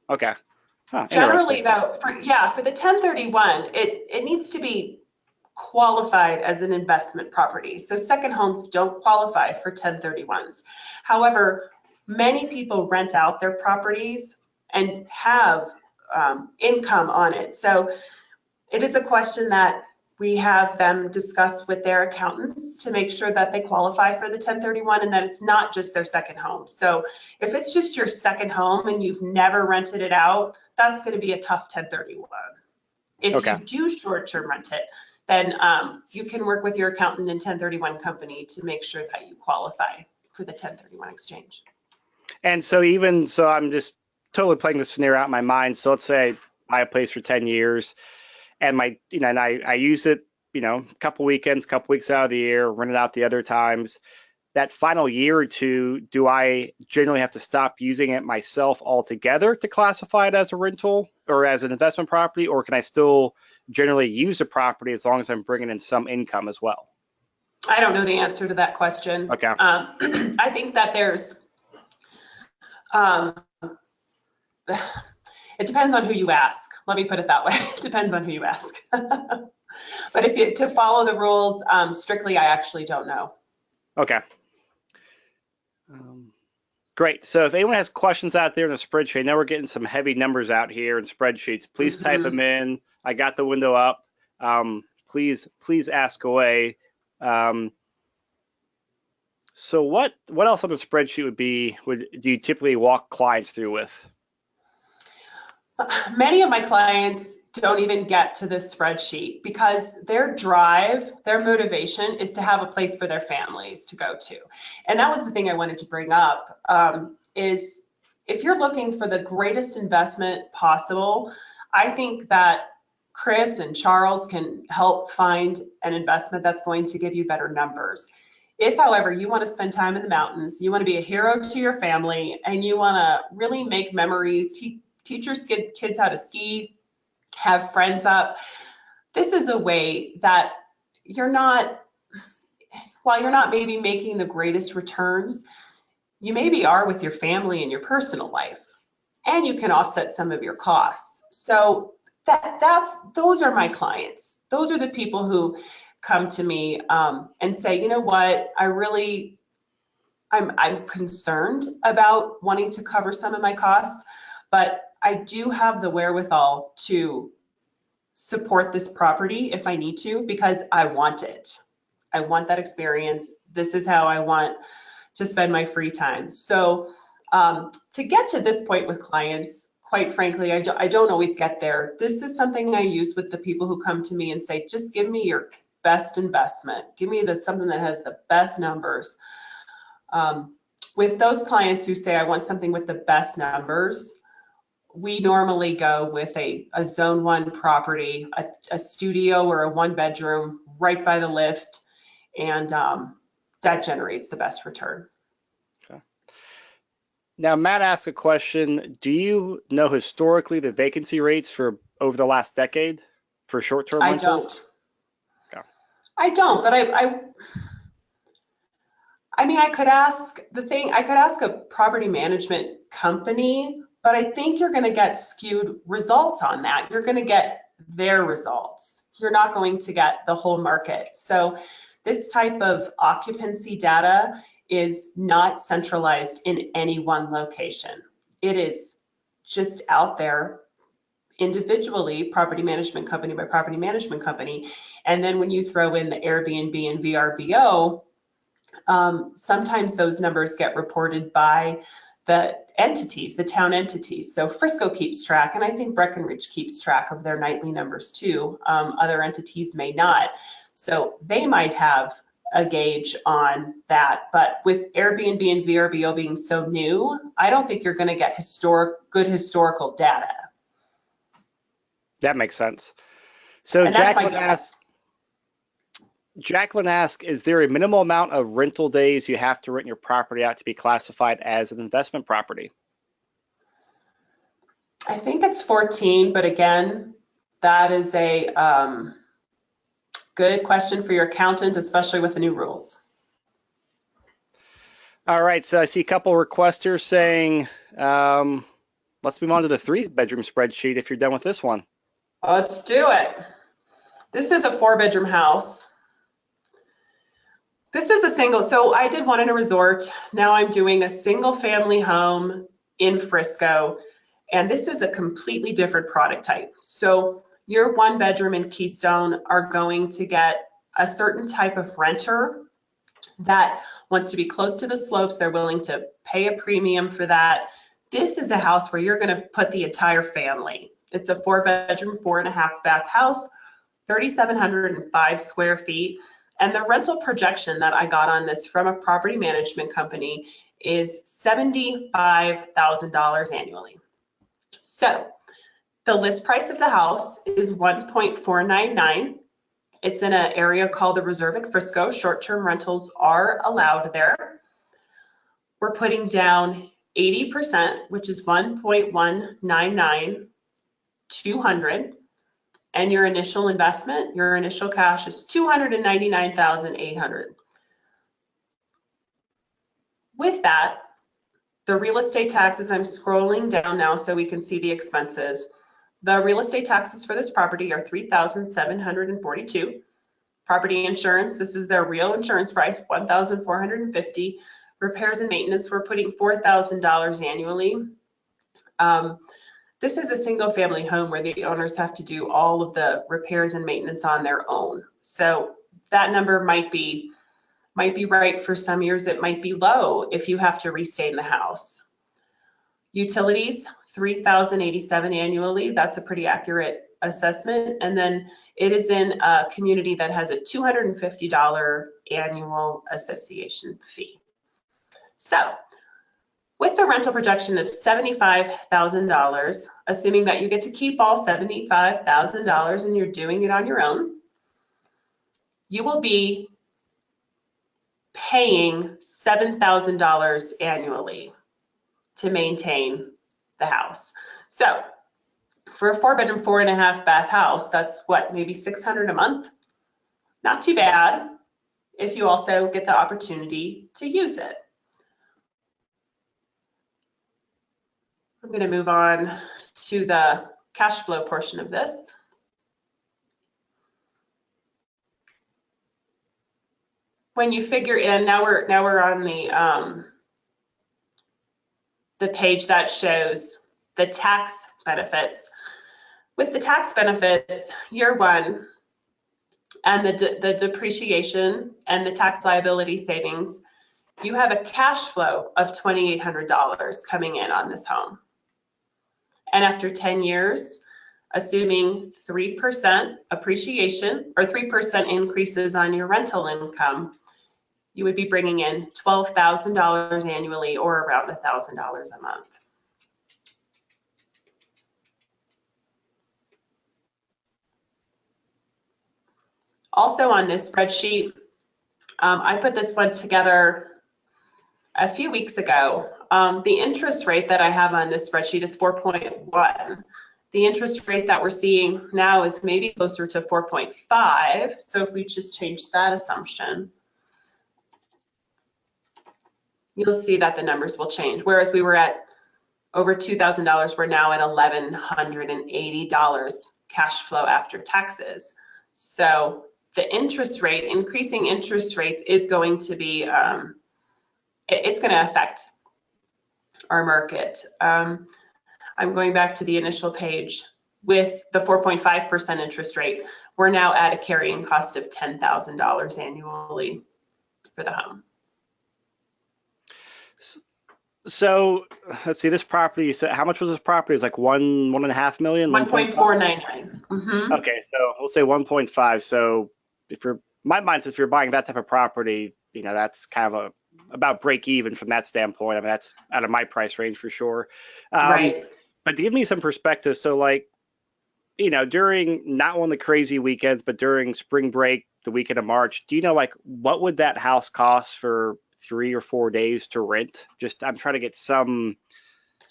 Okay. Huh, generally though, for the 1031, it needs to be qualified as an investment property. So second homes don't qualify for 1031s. However, many people rent out their properties and have income on it. So it is a question that we have them discuss with their accountants to make sure that they qualify for the 1031 and that it's not just their second home. So if it's just your second home and you've never rented it out, that's going to be a tough 1031. If you do short-term rent it, then you can work with your accountant and 1031 company to make sure that you qualify for the 1031 exchange. And so I'm just totally playing this scenario out in my mind. So let's say I buy a place for 10 years and and I use it, a couple weekends, couple weeks out of the year, rent it out the other times. That final year or two, do I generally have to stop using it myself altogether to classify it as a rental or as an investment property, or can I still generally use the property as long as I'm bringing in some income as well? I don't know the answer to that question. Okay. I think that there's, it depends on who you ask. Let me put it that way. It depends on who you ask. But to follow the rules strictly, I actually don't know. Okay. Great. So if anyone has questions out there in the spreadsheet, I know we're getting some heavy numbers out here in spreadsheets. Please type them in. I got the window up. Please ask away. So what else on the spreadsheet do you typically walk clients through with? Many of my clients don't even get to this spreadsheet because their motivation is to have a place for their families to go to. And that was the thing I wanted to bring up. is if you're looking for the greatest investment possible, I think that Chris and Charles can help find an investment that's going to give you better numbers. If, however, you want to spend time in the mountains, you want to be a hero to your family, and you want to really make memories, teach your kids how to ski, have friends up, this is a way that you're not, while you're not maybe making the greatest returns, you maybe are with your family and your personal life, and you can offset some of your costs. So those are my clients. Those are the people who come to me and say, you know what, I'm concerned about wanting to cover some of my costs, but I do have the wherewithal to support this property if I need to, because I want it. I want that experience. This is how I want to spend my free time. So to get to this point with clients, quite frankly, I don't always get there. This is something I use with the people who come to me and say, just give me your best investment. Give me something that has the best numbers. With those clients who say, I want something with the best numbers, we normally go with a zone 1 property, a studio or a 1-bedroom right by the lift, and that generates the best return. Okay. Now, Matt asked a question. Do you know historically the vacancy rates for over the last decade for short-term rentals? I don't, but I mean, I could ask a property management company, but I think you're going to get skewed results on that. You're going to get their results. You're not going to get the whole market. So this type of occupancy data is not centralized in any one location. It is just out there individually, property management company by property management company. And then when you throw in the Airbnb and VRBO, sometimes those numbers get reported by the entities, the town entities. So Frisco keeps track, and I think Breckinridge keeps track of their nightly numbers too. Other entities may not. So they might have a gauge on that. But with Airbnb and VRBO being so new, I don't think you're going to get good historical data. That makes sense. So Jacqueline asks, is there a minimal amount of rental days you have to rent your property out to be classified as an investment property? I think it's 14, but again, that is a good question for your accountant, especially with the new rules. All right, so I see a couple requesters saying, let's move on to the 3-bedroom spreadsheet if you're done with this one. Let's do it. This is a 4-bedroom house. This is a single, so I did one in a resort. Now I'm doing a single family home in Frisco, and this is a completely different product type. So your 1-bedroom in Keystone are going to get a certain type of renter that wants to be close to the slopes. They're willing to pay a premium for that. This is a house where you're going to put the entire family. It's a 4-bedroom, 4.5-bath house, 3,705 square feet. And the rental projection that I got on this from a property management company is $75,000 annually. So the list price of the house is $1.499. It's in an area called the Reserve at Frisco. Short-term rentals are allowed there. We're putting down 80%, which is $1.199, $200. And your initial investment, your initial cash is $299,800. With that, the real estate taxes, I'm scrolling down now so we can see the expenses. The real estate taxes for this property are $3,742. Property insurance, this is their real insurance price, $1,450. Repairs and maintenance, we're putting $4,000 annually. This is a single family home where the owners have to do all of the repairs and maintenance on their own. So that number might be right for some years. It might be low if you have to restain the house. Utilities, $3,087 annually. That's a pretty accurate assessment. And then it is in a community that has a $250 annual association fee. So With the rental projection of $75,000, assuming that you get to keep all $75,000 and you're doing it on your own, you will be paying $7,000 annually to maintain the house. So for a 4-bedroom, 4.5-bath house, that's what, maybe $600 a month? Not too bad if you also get the opportunity to use it. I'm going to move on to the cash flow portion of this. When you figure in, now we're on the page that shows the tax benefits. With the tax benefits, year one, and the depreciation and the tax liability savings, you have a cash flow of $2,800 coming in on this home. And after 10 years, assuming 3% appreciation or 3% increases on your rental income, you would be bringing in $12,000 annually, or around $1,000 a month. Also on this spreadsheet, I put this one together a few weeks ago. The interest rate that I have on this spreadsheet is 4.1. The interest rate that we're seeing now is maybe closer to 4.5. So if we just change that assumption, you'll see that the numbers will change. Whereas we were at over $2,000, we're now at $1,180 cash flow after taxes. So the interest rate, increasing interest rates, is going to be, it's going to affect our market. I'm going back to the initial page. With the 4.5% interest rate, we're now at a carrying cost of $10,000 annually for the home. So let's see, this property, you said, how much was this property? It's like 1.5 million? 1.499. Mm-hmm. Okay, so we'll say 1.5. So if you're, my mind says if you're buying that type of property, you know, that's kind of about break even from that standpoint. I mean, that's out of my price range for sure. Right. But to give me some perspective, so like, you know, during not one of the crazy weekends, but during spring break, the weekend of March, do you know, like, what would that house cost for 3 or 4 days to rent? Just, I'm trying to get some,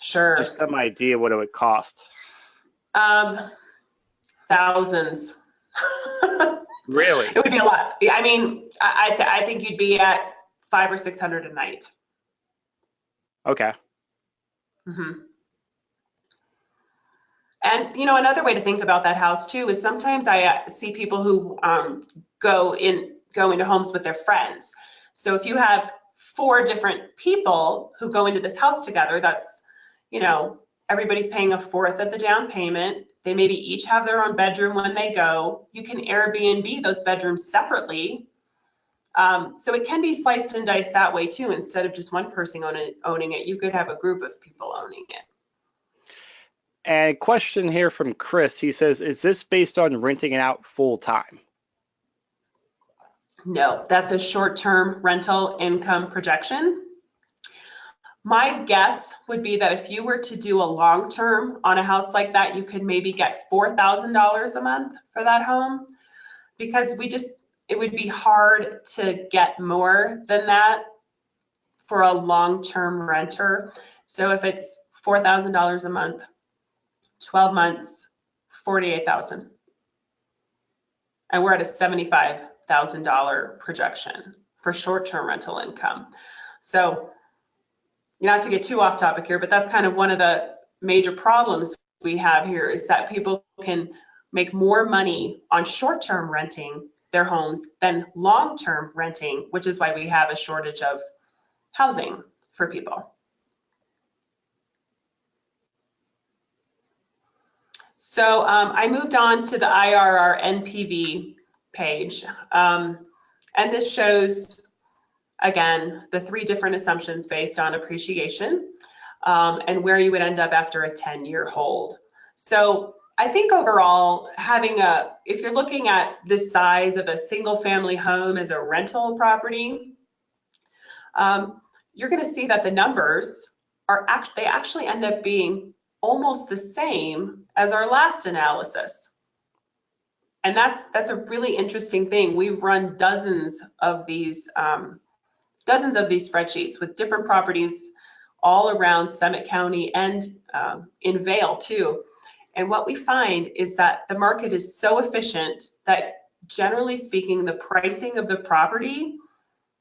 just some idea what it would cost. Thousands. Really? It would be a lot. I mean, I think you'd be at $500 or $600 a night. Okay. Mm-hmm. And, you know, another way to think about that house too is sometimes I see people who go into homes with their friends. So if you have 4 different people who go into this house together, that's, you know, everybody's paying 1/4 of the down payment. They maybe each have their own bedroom when they go. You can Airbnb those bedrooms separately. So it can be sliced and diced that way too. Instead of just one person owning it, you could have a group of people owning it. And question here from Chris. He says, is this based on renting it out full time? No, that's a short-term rental income projection. My guess would be that if you were to do a long-term on a house like that, you could maybe get $4,000 a month for that home, because it would be hard to get more than that for a long-term renter. So if it's $4,000 a month, 12 months, $48,000. And we're at a $75,000 projection for short-term rental income. So, not to get too off topic here, but that's kind of one of the major problems we have here, is that people can make more money on short-term renting their homes than long-term renting, which is why we have a shortage of housing for people. So I moved on to the IRR NPV page, and this shows, again, the 3 different assumptions based on appreciation, and where you would end up after a 10-year hold. So I think overall, if you're looking at the size of a single family home as a rental property, you're going to see that the numbers they actually end up being almost the same as our last analysis. And that's a really interesting thing. We've run dozens of these spreadsheets with different properties all around Summit County and in Vail too. And what we find is that the market is so efficient that, generally speaking, the pricing of the property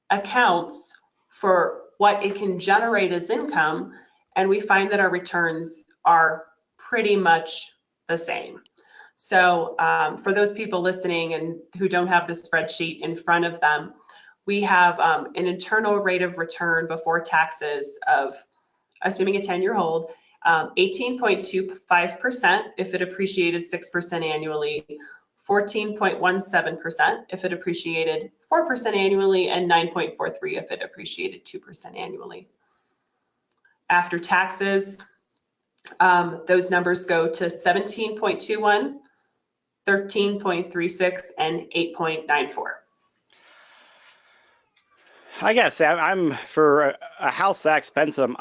accounts for what it can generate as income, and we find that our returns are pretty much the same. So for those people listening and who don't have the spreadsheet in front of them, we have an internal rate of return before taxes of, assuming a 10-year hold, 18.25% if it appreciated 6% annually, 14.17% if it appreciated 4% annually, and 9.43% if it appreciated 2% annually. After taxes, those numbers go to 17.21, 13.36, and 8.94. I guess I'm for a house that expensive.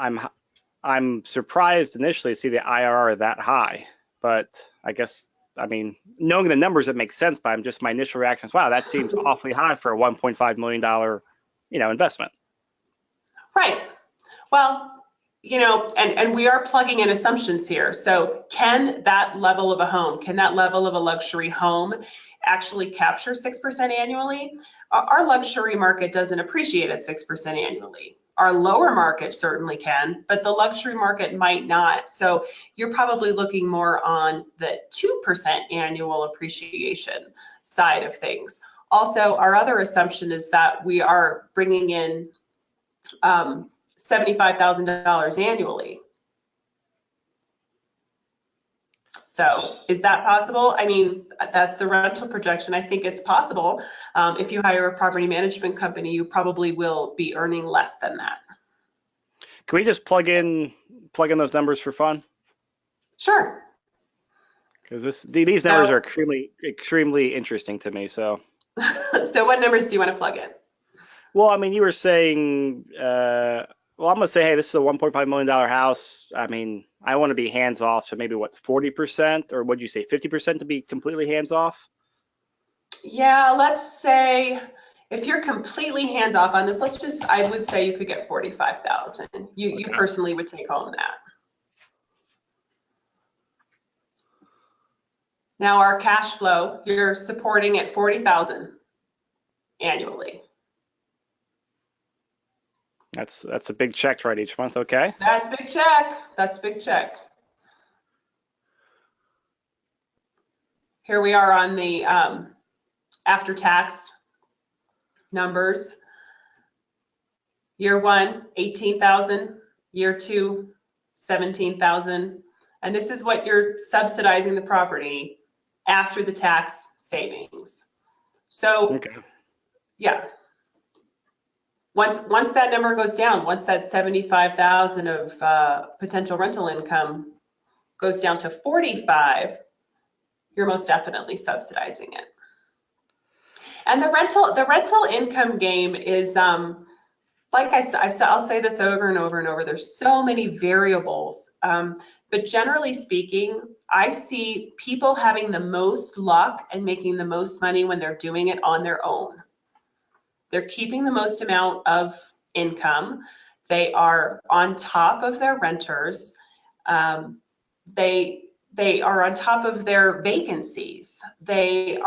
I'm surprised initially to see the IRR that high, but I guess, I mean, knowing the numbers, it makes sense. But my initial reaction is, wow, that seems awfully high for a $1.5 million, investment. Right. Well, and we are plugging in assumptions here. So can that level of a home, can that level of a luxury home actually capture 6% annually? Our luxury market doesn't appreciate at 6% annually. Our lower market certainly can, but the luxury market might not. So you're probably looking more on the 2% annual appreciation side of things. Also, our other assumption is that we are bringing in $75,000 annually. So is that possible? I mean, that's the rental projection. I think it's possible. If you hire a property management company, you probably will be earning less than that. Can we just plug in those numbers for fun? Sure. Because these numbers are extremely interesting to me. So, so what numbers do you want to plug in? Well, I mean, you were saying, I'm going to say, hey, this is a $1.5 million house. I mean, I want to be hands off. So maybe 40%, or what'd you say, 50% to be completely hands off? Yeah, let's say if you're completely hands off on this, I would say you could get 45,000. You personally would take home that. Now our cash flow, you're supporting at 40,000 annually. That's a big check to write each month. Okay. That's a big check. That's a big check. Here we are on the after tax numbers. Year one, 18,000. Year two, 17,000. And this is what you're subsidizing the property after the tax savings. So, yeah. Once that number goes down, once that 75,000 of potential rental income goes down to 45, you're most definitely subsidizing it. And the rental income game is, like I'll say this over and over and over, there's so many variables. But generally speaking, I see people having the most luck and making the most money when they're doing it on their own. They're keeping the most amount of income. They are on top of their renters. They are on top of their vacancies. That's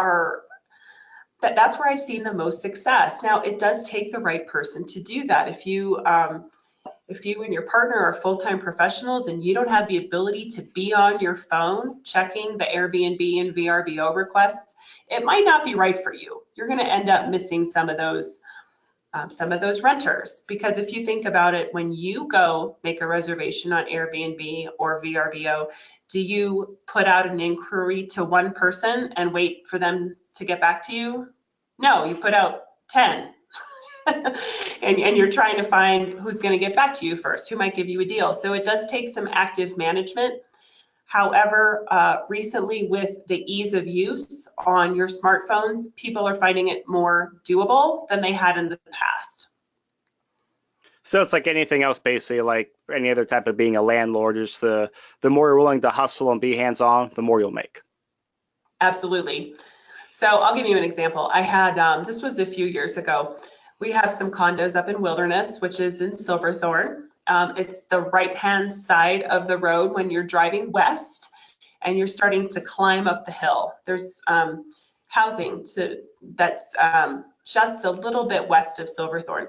where I've seen the most success. Now, it does take the right person to do that. If you and your partner are full-time professionals and you don't have the ability to be on your phone checking the Airbnb and VRBO requests, it might not be right for you. You're going to end up missing some of those renters, because if you think about it, when you go make a reservation on Airbnb or VRBO, do you put out an inquiry to one person and wait for them to get back to you? No, you put out 10. and you're trying to find who's going to get back to you first, who might give you a deal. So it does take some active management. However, recently with the ease of use on your smartphones, people are finding it more doable than they had in the past. So it's like anything else, basically, like any other type of being a landlord. Just the more you're willing to hustle and be hands on, the more you'll make. Absolutely. So I'll give you an example. I had, this was a few years ago. We have some condos up in Wilderness, which is in Silverthorne. It's the right-hand side of the road when you're driving west and you're starting to climb up the hill. There's housing that's just a little bit west of Silverthorne.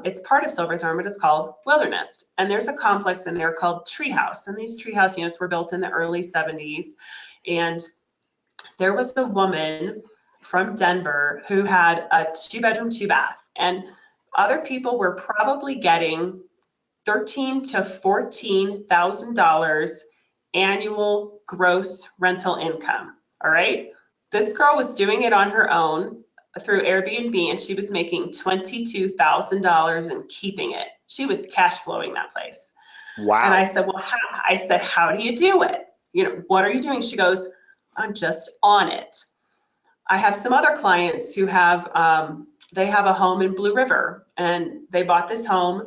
It's part of Silverthorne, but it's called Wilderness. And there's a complex in there called Treehouse. And these treehouse units were built in the early 70s. And there was a woman from Denver who had a 2-bedroom, 2-bath, and other people were probably getting $13,000 to $14,000 annual gross rental income. All right. This girl was doing it on her own through Airbnb, and she was making $22,000 and keeping it. She was cash flowing that place. Wow. And I said, well, how do you do it? What are you doing? She goes, I'm just on it. I have some other clients who have, they have a home in Blue River, and they bought this home,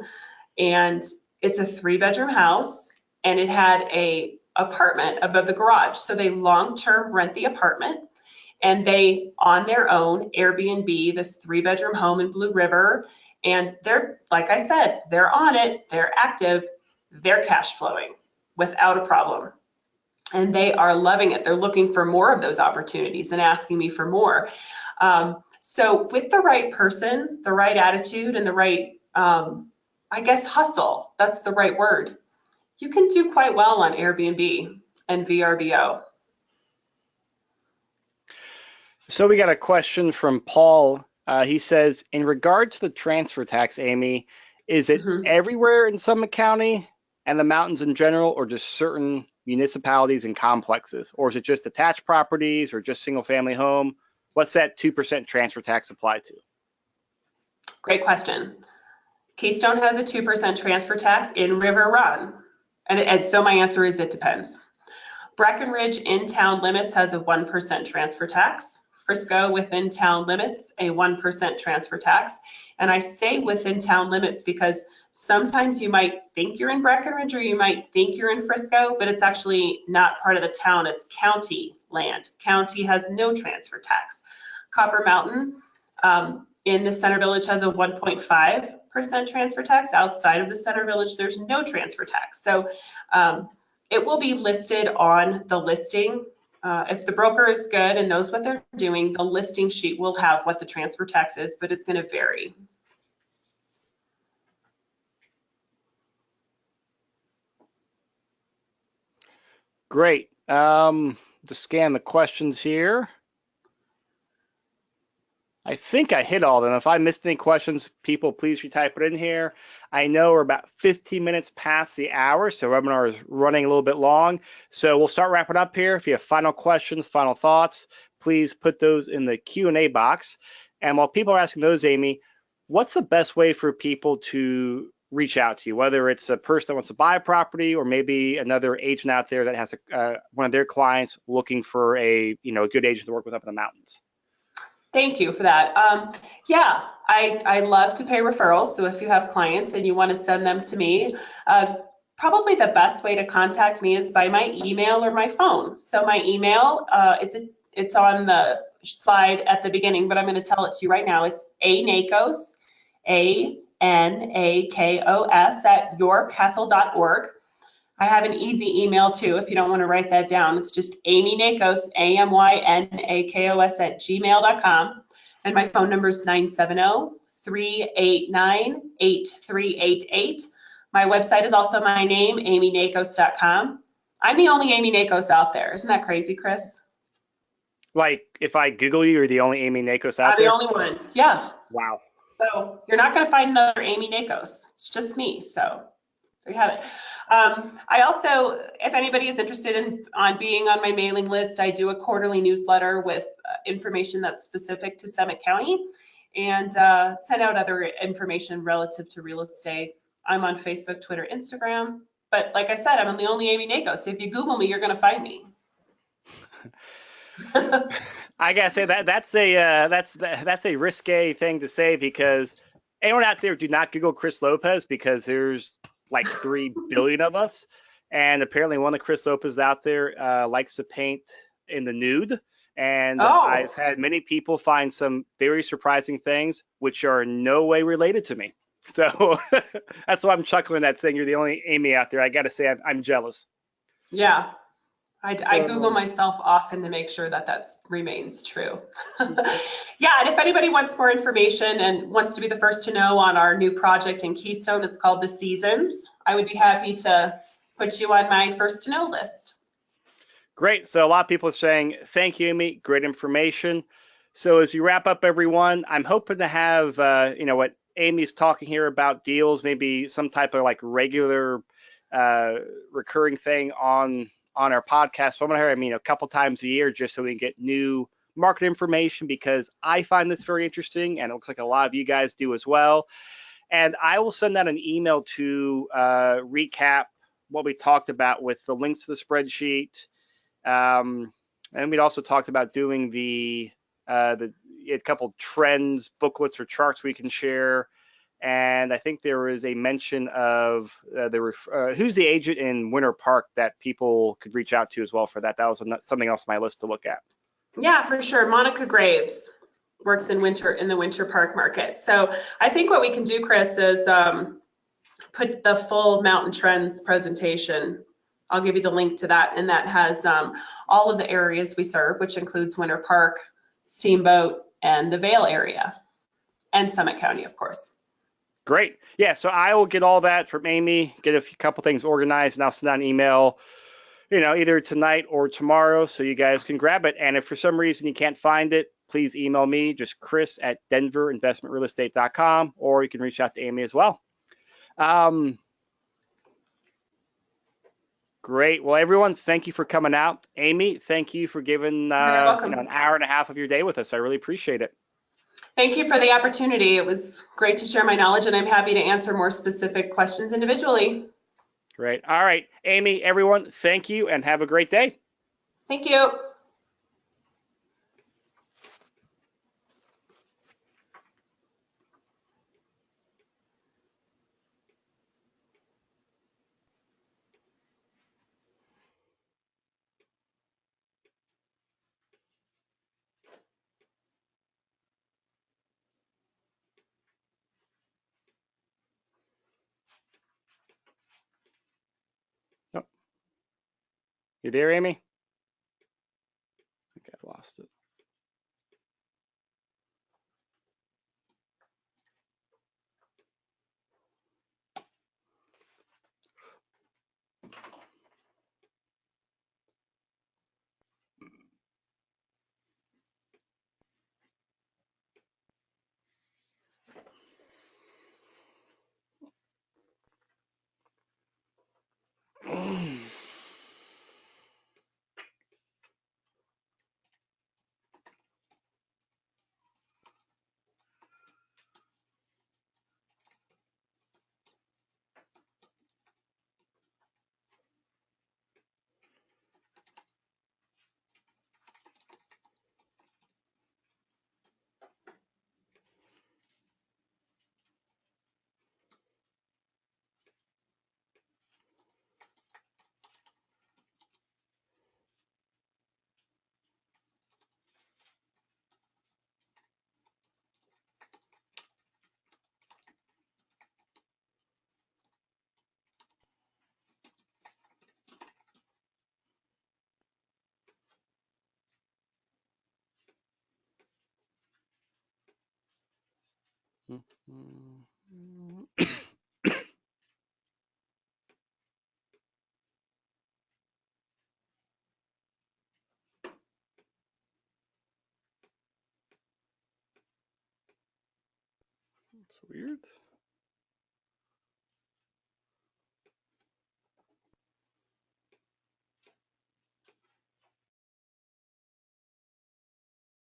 and it's a 3-bedroom house, and it had a apartment above the garage. So they long-term rent the apartment, and they, on their own, Airbnb this 3-bedroom home in Blue River. And they're, like I said, they're on it, they're active, they're cash flowing without a problem. And they are loving it. They're looking for more of those opportunities and asking me for more. So with the right person, the right attitude, and the right, I guess, hustle, that's the right word, you can do quite well on Airbnb and VRBO. So we got a question from Paul. He says, in regard to the transfer tax, Amy, is it everywhere in Summit County and the mountains in general, or just certain municipalities and complexes? Or is it just attached properties or just single family home? What's that 2% transfer tax apply to? Great question. Keystone has a 2% transfer tax in River Run. And so my answer is it depends. Breckinridge in town limits has a 1% transfer tax. Frisco within town limits, a 1% transfer tax. And I say within town limits because sometimes you might think you're in Breckinridge or you might think you're in Frisco, but it's actually not part of the town. It's county land. County has no transfer tax. Copper Mountain in the Center Village has a 1.5% transfer tax. Outside of the Center Village, there's no transfer tax. So it will be listed on the listing. If the broker is good and knows what they're doing, the listing sheet will have what the transfer tax is, but it's going to vary. Great. To scan the questions here. I think I hit all of them. If I missed any questions, people, please retype it in here. I know we're about 15 minutes past the hour, so webinar is running a little bit long. So we'll start wrapping up here. If you have final questions, final thoughts, please put those in the Q&A box. And while people are asking those, Amy, what's the best way for people to reach out to you, whether it's a person that wants to buy a property or maybe another agent out there that has one of their clients looking for a good agent to work with up in the mountains? Thank you for that. Yeah, I love to pay referrals. So if you have clients and you want to send them to me, probably the best way to contact me is by my email or my phone. So my email, it's on the slide at the beginning, but I'm going to tell it to you right now. It's Nakos, ANAKOS @yourcastle.org. I have an easy email too, if you don't want to write that down. It's just Amy Nakos, AMYNAKOS @gmail.com. And my phone number is 970-389-8388. My website is also my name, amynakos.com. I'm the only Amy Nakos out there. Isn't that crazy, Chris? Like, if I Google you, you're the only Amy Nakos out there? I'm the only one. Yeah. Wow. So you're not going to find another Amy Nakos. It's just me. So there you have it. I also, if anybody is interested in being on my mailing list, I do a quarterly newsletter with information that's specific to Summit County, and send out other information relative to real estate. I'm on Facebook, Twitter, Instagram. But like I said, I'm the only Amy Nakos. So if you Google me, you're going to find me. I gotta say that's a risque thing to say, because anyone out there, do not Google Chris Lopez because there's like 3 billion of us. And apparently one of Chris Lopez out there likes to paint in the nude. And Oh, I've had many people find some very surprising things, which are in no way related to me. So that's why I'm chuckling at saying you're the only Amy out there. I got to say, I'm jealous. yeah. I Google Um, myself often to make sure that that remains true. Yeah, and if anybody wants more information and wants to be the first to know on our new project in Keystone, it's called The Seasons. I would be happy to put you on my first to know list. Great. So a lot of people are saying, thank you, Amy. Great information. So as we wrap up, everyone, I'm hoping to have, what Amy's talking here about deals, maybe some type of like regular uh, recurring thing on our podcast. So I'm going to hear, a couple times a year just so we can get new market information because I find this very interesting and it looks like a lot of you guys do as well. And I will send out an email to recap what we talked about with the links to the spreadsheet, and we'd also talked about doing a couple trends booklets or charts we can share. And I think there was a mention of who's the agent in Winter Park that people could reach out to as well for that. That was something else on my list to look at. Yeah, for sure. Monica Graves works in the Winter Park market. So I think what we can do, Chris, is put the full Mountain Trends presentation. I'll give you the link to that, and that has all of the areas we serve, which includes Winter Park, Steamboat, and the Vale area, and Summit County, of course. Great. Yeah, so I will get all that from Amy, get a couple things organized, and I'll send out an email, either tonight or tomorrow so you guys can grab it. And if for some reason you can't find it, please email me, just chris@denverinvestmentrealestate.com, or you can reach out to Amy as well. Great. Well, everyone, thank you for coming out. Amy, thank you for giving You're very welcome. an hour and a half of your day with us. I really appreciate it. Thank you for the opportunity. It was great to share my knowledge, and I'm happy to answer more specific questions individually. Great. All right, Amy, everyone, thank you and have a great day. Thank you. Oh, you there, Amy? I think I've lost it. It's weird.